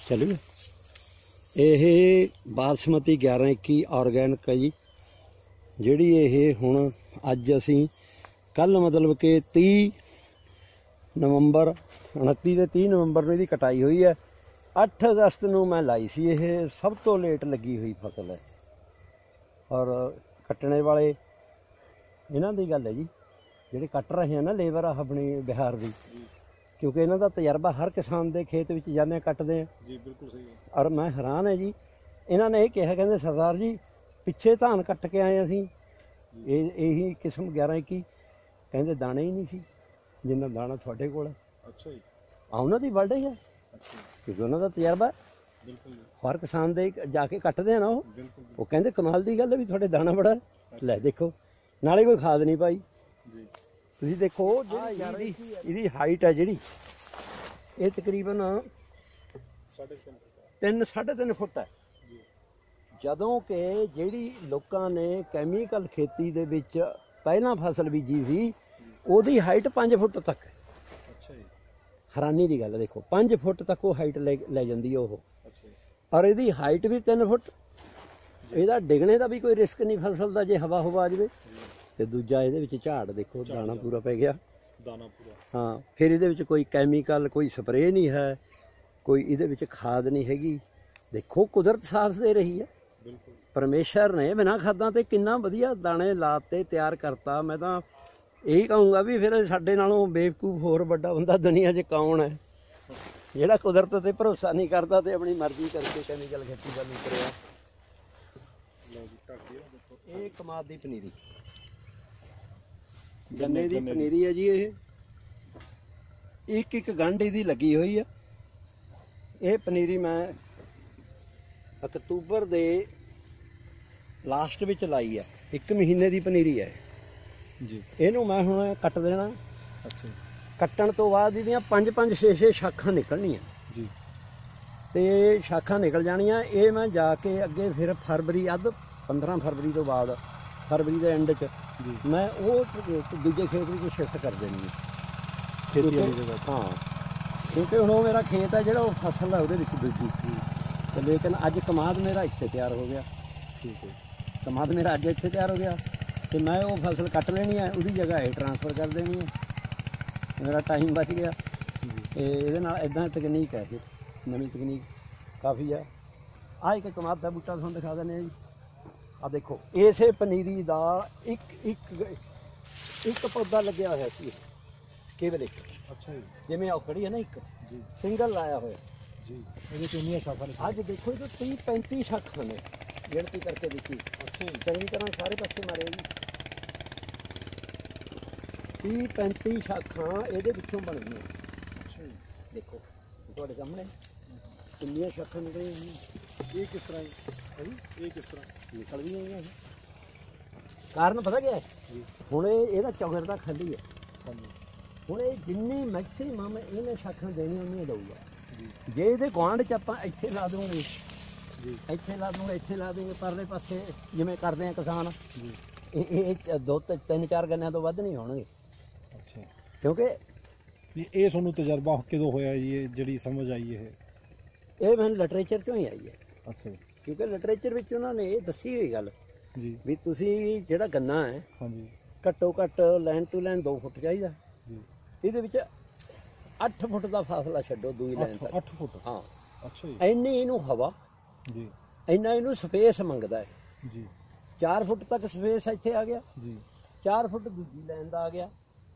ਚਲੋ ਇਹ ਬਾਸਮਤੀ 1121 ਆਰਗੈਨਿਕ ਹੈ ਜੀ ਜਿਹੜੀ ਇਹ ਹੁਣ ਅੱਜ ਅਸੀਂ ਕੱਲ ਮਤਲਬ ਕਿ 30 ਨਵੰਬਰ 29 ਤੇ 30 ਨਵੰਬਰ ਨੂੰ ਇਹਦੀ ਕਟਾਈ ਹੋਈ ਹੈ 8 ਅਗਸਤ ਨੂੰ ਮੈਂ ਲਾਈ ਸੀ ਇਹ ਸਭ ਤੋਂ ਲੇਟ ਲੱਗੀ ਹੋਈ ਫਸਲ ਹੈ ਔਰ ਕੱਟਣੇ ਵਾਲੇ ਇਹਨਾਂ ਦੀ ਗੱਲ ਹੈ ਜੀ ਜਿਹੜੇ ਕੱਟ ਰਹੇ ਆ ਨਾ ਲੇਬਰ ਆਪਣੀ ਬਿਹਾਰ ਦੀ ਕਿਉਂਕਿ ਇਹਨਾਂ ਦਾ ਤਜਰਬਾ ਹਰ ਕਿਸਾਨ ਦੇ ਖੇਤ ਵਿੱਚ ਜਾਂਦੇ ਕੱਟਦੇ ਆ ਜੀ ਬਿਲਕੁਲ ਸਹੀ ਹੈ ਔਰ ਮੈਂ ਹੈਰਾਨ ਹੈ ਜੀ ਇਹਨਾਂ ਨੇ ਇਹ ਕਿਹਾ ਕਹਿੰਦੇ ਸਰਦਾਰ ਜੀ ਪਿੱਛੇ ਧਾਨ ਕੱਟ ਕੇ ਆਏ ਅਸੀਂ ਇਹੀ ਕਿਸਮ 1121 ਕਹਿੰਦੇ ਦਾਣੇ ਹੀ ਨਹੀਂ ਸੀ ਜਿੰਨਾ ਦਾਣਾ ਤੁਹਾਡੇ ਕੋਲ ਹੈ ਅੱਛਾ ਜੀ ਉਹਨਾਂ ਦੀ ਵਰਡ ਹੈ ਕਿਉਂਕਿ ਉਹਨਾਂ ਦਾ ਤਜਰਬਾ ਬਿਲਕੁਲ ਹਰ ਕਿਸਾਨ ਦੇ ਜਾ ਕੇ ਕੱਟਦੇ ਆ ਨਾ ਉਹ ਕਹਿੰਦੇ ਕਮਾਲ ਦੀ ਗੱਲ ਹੈ ਵੀ ਤੁਹਾਡੇ ਦਾਣਾ ਬੜਾ ਲੈ ਦੇਖੋ ਨਾਲੇ ਕੋਈ ਖਾਦ ਨਹੀਂ ਪਾਈ ਜੀ ਤੁਸੀਂ ਦੇਖੋ ਇਹਦੀ ਹਾਈਟ ਹੈ ਜਿਹੜੀ ਇਹ ਤਕਰੀਬਨ 3.5 ਫੁੱਟ ਹੈ ਜਦੋਂ ਕਿ ਜਿਹੜੀ ਲੋਕਾਂ ਨੇ ਕੈਮੀਕਲ ਖੇਤੀ ਦੇ ਵਿੱਚ ਪਹਿਲਾਂ ਫਸਲ ਬੀਜੀ ਸੀ ਉਹਦੀ ਹਾਈਟ 5 ਫੁੱਟ ਤੱਕ ਹੈ ਅੱਛਾ ਜੀ ਹੈਰਾਨੀ ਦੀ ਗੱਲ ਦੇਖੋ 5 ਫੁੱਟ ਤੱਕ ਉਹ ਹਾਈਟ ਲੈ ਜਾਂਦੀ ਹੈ ਉਹ, ਔਰ ਇਹਦੀ ਹਾਈਟ ਵੀ 3 ਫੁੱਟ। ਇਹਦਾ ਡਿੱਗਣੇ ਦਾ ਵੀ ਕੋਈ ਰਿਸਕ ਨਹੀਂ ਫਸਲ ਦਾ ਜੇ ਹਵਾ ਹੁਵਾ ਆ ਜਾਵੇ। ਤੇ ਦੂਜਾ ਇਹਦੇ ਵਿੱਚ ਝਾੜ ਦੇਖੋ, ਦਾਣਾ ਪੂਰਾ ਪੈ ਗਿਆ, ਦਾਣਾ ਪੂਰਾ। ਹਾਂ, ਫਿਰ ਇਹਦੇ ਵਿੱਚ ਕੋਈ ਕੈਮੀਕਲ, ਕੋਈ ਸਪਰੇਅ ਨਹੀਂ ਹੈ, ਕੋਈ ਇਹਦੇ ਵਿੱਚ ਖਾਦ ਨਹੀਂ ਹੈਗੀ। ਦੇਖੋ ਕੁਦਰਤ ਸਾਥ ਦੇ ਰਹੀ ਹੈ, ਬਿਲਕੁਲ ਪਰਮੇਸ਼ਰ ਨੇ ਬਿਨਾਂ ਖਾਦਾਂ ਤੇ ਕਿੰਨਾ ਵਧੀਆ ਦਾਣੇ ਲਾਤੇ, ਤਿਆਰ ਕਰਤਾ। ਮੈਂ ਤਾਂ ਇਹੀ ਕਹੂੰਗਾ ਵੀ ਫਿਰ ਸਾਡੇ ਨਾਲੋਂ ਬੇਵਕੂਫ ਹੋਰ ਵੱਡਾ ਬੰਦਾ ਦੁਨੀਆ 'ਚ ਕੌਣ ਹੈ ਜਿਹੜਾ ਕੁਦਰਤ ਤੇ ਭਰੋਸਾ ਨਹੀਂ ਕਰਦਾ ਤੇ ਆਪਣੀ ਮਰਜ਼ੀ ਕਰਕੇ ਕੈਮੀਕਲ ਖੇਤੀ ਵੱਲ ਉਤਰਿਆ। ਇਹ ਕਮਾਦ ਦੀ ਪਨੀਰੀ, ਗੰਨੇ ਦੀ ਪਨੀਰੀ ਹੈ ਜੀ। ਇਹ ਇੱਕ ਗੰਢ ਇਹਦੀ ਲੱਗੀ ਹੋਈ ਆ। ਇਹ ਪਨੀਰੀ ਮੈਂ ਅਕਤੂਬਰ ਦੇ ਲਾਸਟ ਵਿੱਚ ਲਾਈ ਹੈ, 1 ਮਹੀਨੇ ਦੀ ਪਨੀਰੀ ਹੈ ਜੀ। ਇਹਨੂੰ ਮੈਂ ਹੁਣ ਕੱਟ ਦੇਣਾ। ਅੱਛਾ, ਕੱਟਣ ਤੋਂ ਬਾਅਦ ਇਹਦੀਆਂ 5-5 6-6 ਸ਼ਾਖਾਂ ਨਿਕਲਣੀਆਂ ਜੀ, ਤੇ ਸ਼ਾਖਾਂ ਨਿਕਲ ਜਾਣੀਆਂ। ਇਹ ਮੈਂ ਜਾ ਕੇ ਅੱਗੇ ਫਿਰ ਫਰਵਰੀ 15 ਫਰਵਰੀ ਤੋਂ ਬਾਅਦ, ਫਰਵਰੀ ਦੇ ਐਂਡ 'ਚ ਮੈਂ ਉਹ ਦੂਜੇ ਖੇਤ ਵਿੱਚ ਸ਼ਿਫਟ ਕਰ ਦੇਣੀ ਹੈ ਖੇਤੀ ਵਾਲੀ ਜਗ੍ਹਾ। ਹਾਂ, ਕਿਉਂਕਿ ਹੁਣ ਉਹ ਮੇਰਾ ਖੇਤ ਹੈ ਜਿਹੜਾ ਉਹ ਫਸਲ ਹੈ ਉਹਦੇ ਵਿੱਚ ਦੂਜੀ। ਤੇ ਲੇਕਿਨ ਅੱਜ ਕਮਾਦ ਮੇਰਾ ਇੱਥੇ ਤਿਆਰ ਹੋ ਗਿਆ। ਠੀਕ ਹੈ, ਕਮਾਦ ਮੇਰਾ ਅੱਜ ਇੱਥੇ ਤਿਆਰ ਹੋ ਗਿਆ ਤੇ ਮੈਂ ਉਹ ਫਸਲ ਕੱਟ ਲੈਣੀ ਹੈ, ਉਹਦੀ ਜਗ੍ਹਾ ਇਹ ਟਰਾਂਸਫਰ ਕਰ ਦੇਣੀ ਹੈ। ਮੇਰਾ ਟਾਈਮ ਬਚ ਗਿਆ। ਤੇ ਇਹਦੇ ਨਾਲ ਇੱਦਾਂ ਤਕਨੀਕ ਹੈ, ਨਵੀਂ ਤਕਨੀਕ ਕਾਫੀ ਹੈ। ਆਹ ਇੱਕ ਕਮਾਦ ਦਾ ਬੂਟਾ ਤੁਹਾਨੂੰ ਦਿਖਾ ਦਿੰਦੇ ਹਾਂ ਜੀ। ਆ ਦੇਖੋ, ਇਸੇ ਪਨੀਰੀ ਦਾ ਇੱਕ ਪੌਦਾ ਲੱਗਿਆ ਹੋਇਆ ਸੀ, ਕੇਵਲ ਇੱਕ। ਅੱਛਾ ਜੀ, ਜਿਵੇਂ ਉਹ ਖੜੀ ਹੈ ਨਾ, ਇੱਕ ਜੀ ਸਿੰਗਲ ਲਾਇਆ ਹੋਇਆ ਜੀ। ਇਹਦੇ 'ਚ ਇੰਨੀਆਂ ਸ਼ਾਖਾਂ ਨੇ? ਅੱਜ ਦੇਖੋ ਇਹ 30-35 ਸ਼ਾਖਾਂ ਨੇ, ਗਿਣਤੀ ਕਰਕੇ ਦੇਖੀ। ਅੱਛਾ ਜੀ, ਚੰਗੀ ਤਰ੍ਹਾਂ ਸਾਰੇ ਪਾਸੇ ਮਾਰੇ ਜੀ। 30-35 ਸ਼ਾਖਾਂ ਇਹਦੇ ਵਿੱਚੋਂ ਬਣ ਗਈਆਂ। ਅੱਛਾ ਜੀ, ਦੇਖੋ ਤੁਹਾਡੇ ਸਾਹਮਣੇ ਕਿੰਨੀਆਂ ਸ਼ਾਖਾਂ ਨਿਕਲੀਆਂ ਹੋਈਆਂ। ਇਹ ਕਿਸ ਤਰ੍ਹਾਂ ਹੈ ਜੀ? ਇਹ ਕਿਸ ਤਰ੍ਹਾਂ ਨਿਕਲ ਵੀ ਆਈਆਂ। ਕਾਰਨ ਪਤਾ ਕੀ ਹੈ? ਹੁਣ ਇਹਦਾ ਚੌਗਰਦਾ ਖਾਲੀ ਹੈ। ਹਾਂਜੀ, ਹੁਣ ਇਹ ਜਿੰਨੀ ਮੈਕਸੀਮਮ ਇਹਨੇ ਸ਼ਾਖਾਂ ਦੇਣੀਆਂ ਉਹਨੀਆਂ ਦਊਗਾ। ਜੇ ਇਹਦੇ ਗੁਆਂਢ 'ਚ ਆਪਾਂ ਇੱਥੇ ਲਾ ਦੂੰਗੇ ਜੀ, ਇੱਥੇ ਲਾ ਦੂੰਗੇ, ਇੱਥੇ ਲਾ ਦੂੰਗੇ, ਪਰਲੇ ਪਾਸੇ ਜਿਵੇਂ ਕਰਦੇ ਆ ਕਿਸਾਨ ਜੀ, ਇਹ 2-3-4 ਗੰਨਿਆਂ ਤੋਂ ਵੱਧ ਨਹੀਂ ਹੋਣਗੇ। ਅੱਛਾ, ਕਿਉਂਕਿ ਇਹ ਤੁਹਾਨੂੰ ਤਜਰਬਾ ਕਦੋਂ ਹੋਇਆ ਜੀ, ਇਹ ਜਿਹੜੀ ਸਮਝ ਆਈ ਇਹ ਮੈਨੂੰ ਲਿਟਰੇਚਰ 'ਚੋਂ ਹੀ ਆਈ ਹੈ। ਅੱਛਾ, ਕਿਉਂਕਿ ਲਿਟਰੇਚਰ ਵਿੱਚ ਉਹਨਾਂ ਨੇ ਇਹ ਦੱਸੀ ਹੋਈ ਗੱਲ ਜੀ, ਵੀ ਤੁਸੀਂ ਜਿਹੜਾ ਗੰਨਾ ਹੈ ਹਾਂਜੀ, ਘੱਟੋ ਘੱਟ ਲਾਈਨ ਟੂ ਲਾਈਨ 2 ਫੁੱਟ ਚਾਹੀਦਾ ਜੀ। ਇਹਦੇ ਵਿੱਚ 8 ਫੁੱਟ ਦਾ ਫਾਸਲਾ ਛੱਡੋ ਦੂਈ ਲਾਈਨ ਤੱਕ। 8 ਫੁੱਟ? ਹਾਂ, ਅੱਛਾ ਜੀ, ਇੰਨੀ ਇਹਨੂੰ ਹਵਾ ਜੀ, ਇੰਨਾ ਇਹਨੂੰ ਸਪੇਸ ਮੰਗਦਾ ਹੈ ਜੀ। 4 ਫੁੱਟ ਤੱਕ ਸਪੇਸ ਇੱਥੇ ਆ ਗਿਆ ਜੀ, 4 ਫੁੱਟ ਦੂਜੀ ਲਾਈਨ ਦਾ ਆ ਗਿਆ,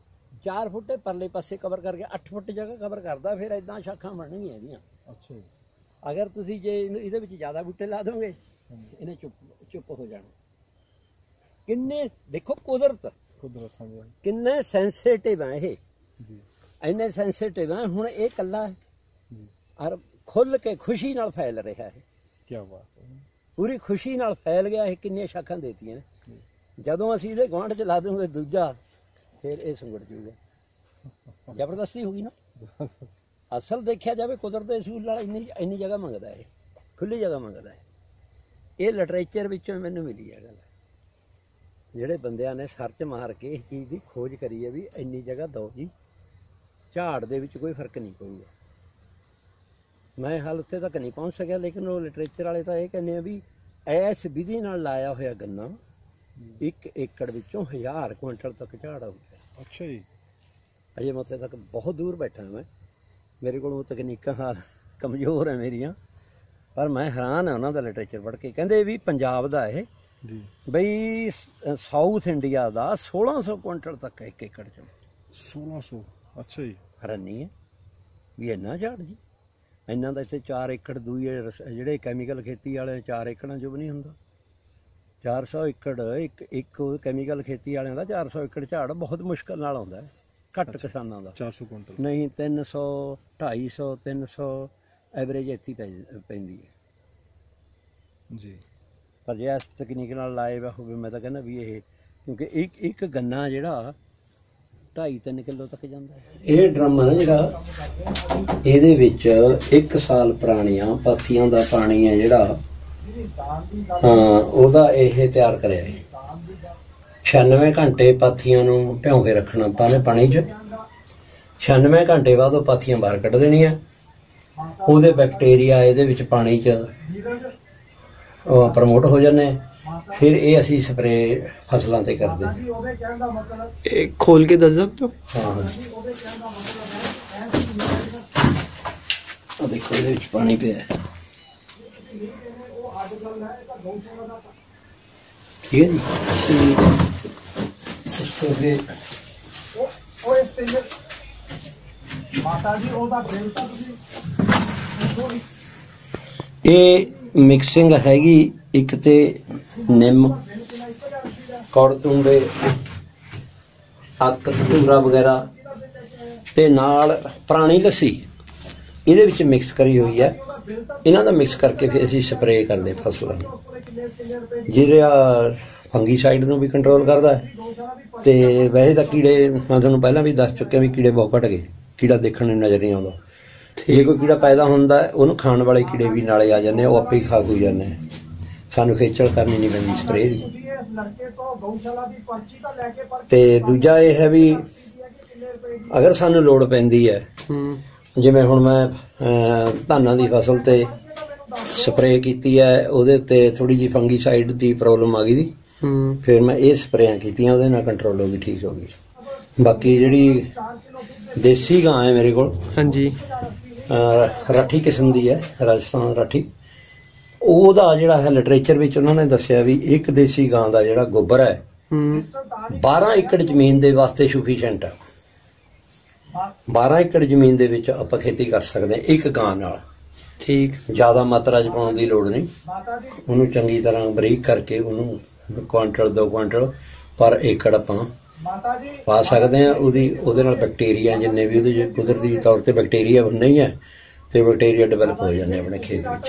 4 ਫੁੱਟ ਪਰਲੇ ਪਾਸੇ ਕਵਰ ਕਰ ਗਿਆ, 8 ਫੁੱਟ ਜਗ੍ਹਾ ਕਵਰ ਕਰਦਾ। ਫਿਰ ਇਦਾਂ ਸ਼ਾਖਾਂ ਬਣਨਗੀਆਂ ਇਹਦੀਆਂ। ਅੱਛਾ ਜੀ, ਅਗਰ ਤੁਸੀਂ ਜੇ ਇਹਦੇ ਵਿੱਚ ਜ਼ਿਆਦਾ ਬੂਟੇ ਲਾ ਦੋਗੇ ਇਹਨੇ ਚੁੱਪ ਹੋ ਜਾਣਾ। ਕਿੰਨੇ ਦੇਖੋ ਕੁਦਰਤ ਹਾਂਜੀ, ਕਿੰਨੇ ਸੈਂਸਿਟਿਵ ਹੈ ਇਹ, ਜੀ, ਇੰਨੇ ਸੈਂਸਿਟਿਵ ਹੈ। ਹੁਣ ਇਹ ਕੱਲਾ ਜੀ, ਔਰ ਖੁੱਲ ਕੇ ਖੁਸ਼ੀ ਨਾਲ ਫੈਲ ਰਿਹਾ ਹੈ। ਕੀ ਬਾਤ ਹੈ, ਪੂਰੀ ਖੁਸ਼ੀ ਨਾਲ ਫੈਲ ਗਿਆ। ਇਹ ਕਿੰਨੀਆਂ ਸ਼ਾਖਾਂ ਦੇਤੀਆਂ ਨੇ। ਜਦੋਂ ਅਸੀਂ ਇਹਦੇ ਗੁਆਂਢ 'ਚ ਲਾ ਦੂੰਗੇ ਦੂਜਾ, ਫਿਰ ਇਹ ਸੁੰਗੜ ਜੂਗਾ। ਜ਼ਬਰਦਸਤੀ ਹੋਗੀ ਨਾ। ਅਸਲ ਦੇਖਿਆ ਜਾਵੇ ਕੁਦਰਤ ਦੇ ਅਸੂਲ ਨਾਲ ਇੰਨੀ ਜਗ੍ਹਾ ਮੰਗਦਾ ਹੈ, ਖੁੱਲੀ ਜਗ੍ਹਾ ਮੰਗਦਾ ਹੈ। ਇਹ ਲਿਟਰੇਚਰ ਵਿੱਚੋਂ ਮੈਨੂੰ ਮਿਲੀ ਹੈ ਗੱਲ, ਜਿਹੜੇ ਬੰਦਿਆਂ ਨੇ ਸਰਚ ਮਾਰ ਕੇ ਇਸ ਚੀਜ਼ ਦੀ ਖੋਜ ਕਰੀ ਹੈ ਵੀ ਇੰਨੀ ਜਗ੍ਹਾ ਦਿਓ ਜੀ, ਝਾੜ ਦੇ ਵਿੱਚ ਕੋਈ ਫਰਕ ਨਹੀਂ ਪਊਗਾ। ਮੈਂ ਹਾਲ ਉੱਥੇ ਤੱਕ ਨਹੀਂ ਪਹੁੰਚ ਸਕਿਆ, ਲੇਕਿਨ ਉਹ ਲਿਟਰੇਚਰ ਵਾਲੇ ਤਾਂ ਇਹ ਕਹਿੰਦੇ ਆ ਵੀ ਇਸ ਵਿਧੀ ਨਾਲ ਲਾਇਆ ਹੋਇਆ ਗੰਨਾ 1 ਏਕੜ ਵਿੱਚੋਂ 1000 ਕੁਇੰਟਲ ਤੱਕ ਝਾੜ ਆਉਂਦਾ। ਅੱਛਾ ਜੀ, ਅਜੇ ਮੈਂ ਉੱਥੇ ਤੱਕ ਬਹੁਤ ਦੂਰ ਬੈਠਾ ਮੈਂ, ਮੇਰੇ ਕੋਲ ਉਹ ਤਕਨੀਕਾਂ ਹਾਲ ਕਮਜ਼ੋਰ ਹੈ ਮੇਰੀਆਂ, ਪਰ ਮੈਂ ਹੈਰਾਨ ਹਾਂ ਉਹਨਾਂ ਦਾ ਲਿਟਰੇਚਰ ਪੜ੍ਹ ਕੇ। ਕਹਿੰਦੇ ਵੀ ਪੰਜਾਬ ਦਾ ਇਹ ਜੀ, ਬਈ ਸਾਊਥ ਇੰਡੀਆ ਦਾ 1600 ਕੁਇੰਟਲ ਤੱਕ 1 ਏਕੜ 'ਚ। 1600? ਅੱਛਾ ਜੀ, ਹੈਰਾਨੀ ਹੈ ਵੀ ਇੰਨਾ ਝਾੜ ਜੀ। ਇੰਨਾ ਦਾ ਇੱਥੇ 4 ਏਕੜ ਦੂਏ ਜਿਹੜੇ ਕੈਮੀਕਲ ਖੇਤੀ ਵਾਲੇ 4 ਏਕੜਾਂ 'ਚ ਵੀ ਨਹੀਂ ਹੁੰਦਾ। 400 ਏਕੜ ਇੱਕ ਕੈਮੀਕਲ ਖੇਤੀ ਵਾਲਿਆਂ ਦਾ 400 ਏਕੜ ਝਾੜ ਬਹੁਤ ਮੁਸ਼ਕਲ ਨਾਲ ਆਉਂਦਾ ਹੈ ਘੱਟ ਕਿਸਾਨਾਂ ਦਾ। 400 ਕੁਇੰਟਲ ਨਹੀਂ, 300, 250, 300 ਐਵਰੇਜ ਇੱਥੇ ਪੈਂਦੀ ਹੈ ਜੀ। ਪਰ ਜੇ ਇਸ ਤਕਨੀਕ ਨਾਲ ਲਾਏ ਵਾ ਹੋਵੇ, ਮੈਂ ਤਾਂ ਕਹਿੰਦਾ ਵੀ ਇਹ, ਕਿਉਂਕਿ ਇੱਕ ਗੰਨਾ ਜਿਹੜਾ 2.5-3 ਕਿਲੋ ਤੱਕ ਜਾਂਦਾ ਹੈ। ਇਹ ਡਰਮ ਹੈ ਨਾ ਜਿਹੜਾ, ਇਹਦੇ ਵਿੱਚ 1 ਸਾਲ ਪੁਰਾਣੀਆਂ ਪਾਥੀਆਂ ਦਾ ਪਾਣੀ ਹੈ ਜਿਹੜਾ, ਹਾਂ, ਉਹਦਾ ਇਹ ਤਿਆਰ ਕਰਿਆ ਹੈ। 96 ਘੰਟੇ ਪਾਥੀਆਂ ਨੂੰ ਭਿਉਂ ਕੇ ਰੱਖਣਾ ਪਾਣੀ 'ਚ, 96 ਘੰਟੇ ਬਾਅਦ ਉਹ ਪਾਥੀਆਂ ਬਾਹਰ ਕੱਢ ਦੇਣੀਆਂ। ਉਹਦੇ ਬੈਕਟੀਰੀਆ ਇਹਦੇ ਵਿੱਚ ਪਾਣੀ 'ਚ ਪ੍ਰਮੋਟ ਹੋ ਜਾਂਦੇ। ਫਿਰ ਇਹ ਅਸੀਂ ਸਪਰੇ ਫਸਲਾਂ ਤੇ ਕਰਦੇ। एक खोल के दस सकते हो? ਹਾਂ ਆ ਦੇਖੋ ਇਹਦੇ ਵਿੱਚ ਪਾਣੀ ਪਿਆ ਹੈ। ਠੀਕ ਹੈ ਜੀ। ਉਸ ਤੋਂ ਅੱਗੇ ਇਹ ਮਿਕਸਿੰਗ ਹੈਗੀ ਇੱਕ ਤੇ ਨਿੰਮ, ਕੌੜਤੁੰਬੇ, ਅੱਕ ਧੂਰਾ ਵਗੈਰਾ ਤੇ ਨਾਲ ਪੁਰਾਣੀ ਲੱਸੀ ਇਹਦੇ ਵਿੱਚ ਮਿਕਸ ਕਰੀ ਹੋਈ ਹੈ। ਇਹਨਾਂ ਦਾ ਮਿਕਸ ਕਰਕੇ ਫਿਰ ਅਸੀਂ ਸਪਰੇਅ ਕਰਦੇ ਫਸਲਾਂ ਨੂੰ, ਜਿਹੜਾ ਫੰਗੀਸਾਈਡ ਨੂੰ ਵੀ ਕੰਟਰੋਲ ਕਰਦਾ ਹੈ। ਤੇ ਵੈਸੇ ਤਾਂ ਕੀੜੇ ਮੈਂ ਤੁਹਾਨੂੰ ਪਹਿਲਾਂ ਵੀ ਦੱਸ ਚੁੱਕਿਆ ਵੀ ਕੀੜੇ ਬਹੁਤ ਘੱਟ ਗਏ, ਕੀੜਾ ਦੇਖਣ ਨੂੰ ਨਜ਼ਰ ਨਹੀਂ ਆਉਂਦਾ। ਜੇ ਕੋਈ ਕੀੜਾ ਪੈਦਾ ਹੁੰਦਾ ਉਹਨੂੰ ਖਾਣ ਵਾਲੇ ਕੀੜੇ ਵੀ ਨਾਲੇ ਆ ਜਾਂਦੇ, ਉਹ ਆਪੇ ਹੀ ਖਾ ਖੂ ਜਾਂਦੇ। ਸਾਨੂੰ ਖੇਚਲ ਕਰਨੀ ਨਹੀਂ ਪੈਂਦੀ ਸਪਰੇਅ ਦੀ। ਤੇ ਦੂਜਾ ਇਹ ਹੈ ਵੀ ਅਗਰ ਸਾਨੂੰ ਲੋੜ ਪੈਂਦੀ ਹੈ, ਜਿਵੇਂ ਹੁਣ ਮੈਂ ਧਾਨਾਂ ਦੀ ਫਸਲ ਤੇ ਸਪਰੇਅ ਕੀਤੀ ਹੈ, ਉਹਦੇ ਉੱਤੇ ਥੋੜੀ ਜਿਹੀ ਫੰਗੀਸਾਈਡ ਦੀ ਪ੍ਰੋਬਲਮ ਆ ਗਈ ਸੀ, ਫਿਰ ਮੈਂ ਇਹ ਸਪਰੇਆਂ ਕੀਤੀਆਂ, ਉਹਦੇ ਨਾਲ ਕੰਟਰੋਲ ਹੋ ਗਈ, ਠੀਕ ਹੋ ਗਈ। ਬਾਕੀ ਜਿਹੜੀ ਦੇਸੀ ਗਾਂ ਹੈ ਮੇਰੇ ਕੋਲ, ਹਾਂਜੀ, ਰਾਠੀ ਕਿਸਮ ਦੀ ਹੈ, ਰਾਜਸਥਾਨ ਰਾਠੀ, ਉਹਦਾ ਜਿਹੜਾ ਹੈ ਲਿਟਰੇਚਰ ਵਿੱਚ ਉਹਨਾਂ ਨੇ ਦੱਸਿਆ ਵੀ ਇੱਕ ਦੇਸੀ ਗਾਂ ਦਾ ਜਿਹੜਾ ਗੋਬਰ ਹੈ 12 ਏਕੜ ਜ਼ਮੀਨ ਦੇ ਵਾਸਤੇ ਸਫੀਸ਼ੀਐਂਟ ਹੈ। 12 ਏਕੜ ਜ਼ਮੀਨ ਦੇ ਵਿੱਚ ਆਪਾਂ ਖੇਤੀ ਕਰ ਸਕਦੇ ਹਾਂ ਇੱਕ ਗਾਂ ਨਾਲ। ਠੀਕ, ਜ਼ਿਆਦਾ ਮਾਤਰਾ 'ਚ ਪਾਉਣ ਦੀ ਲੋੜ ਨਹੀਂ। ਉਹਨੂੰ ਚੰਗੀ ਤਰ੍ਹਾਂ ਬਰੀਕ ਕਰਕੇ ਉਹਨੂੰ ਕੁਆਂਟਲ 2 ਕੁਆਂਟਲ ਪਰ ਏਕੜ ਆਪਾਂ ਪਾ ਸਕਦੇ ਹਾਂ। ਉਹਦੇ ਨਾਲ ਬੈਕਟੀਰੀਆ ਜਿੰਨੇ ਵੀ ਉਹਦੇ ਕੁਦਰਤੀ ਤੌਰ ਤੇ ਬੈਕਟੀਰੀਆ ਨਹੀਂ ਹੈ ਤੇ ਬੈਕਟੀਰੀਆ ਡਿਵੈਲਪ ਹੋ ਜਾਂਦੇ ਆਪਣੇ ਖੇਤ ਵਿੱਚ।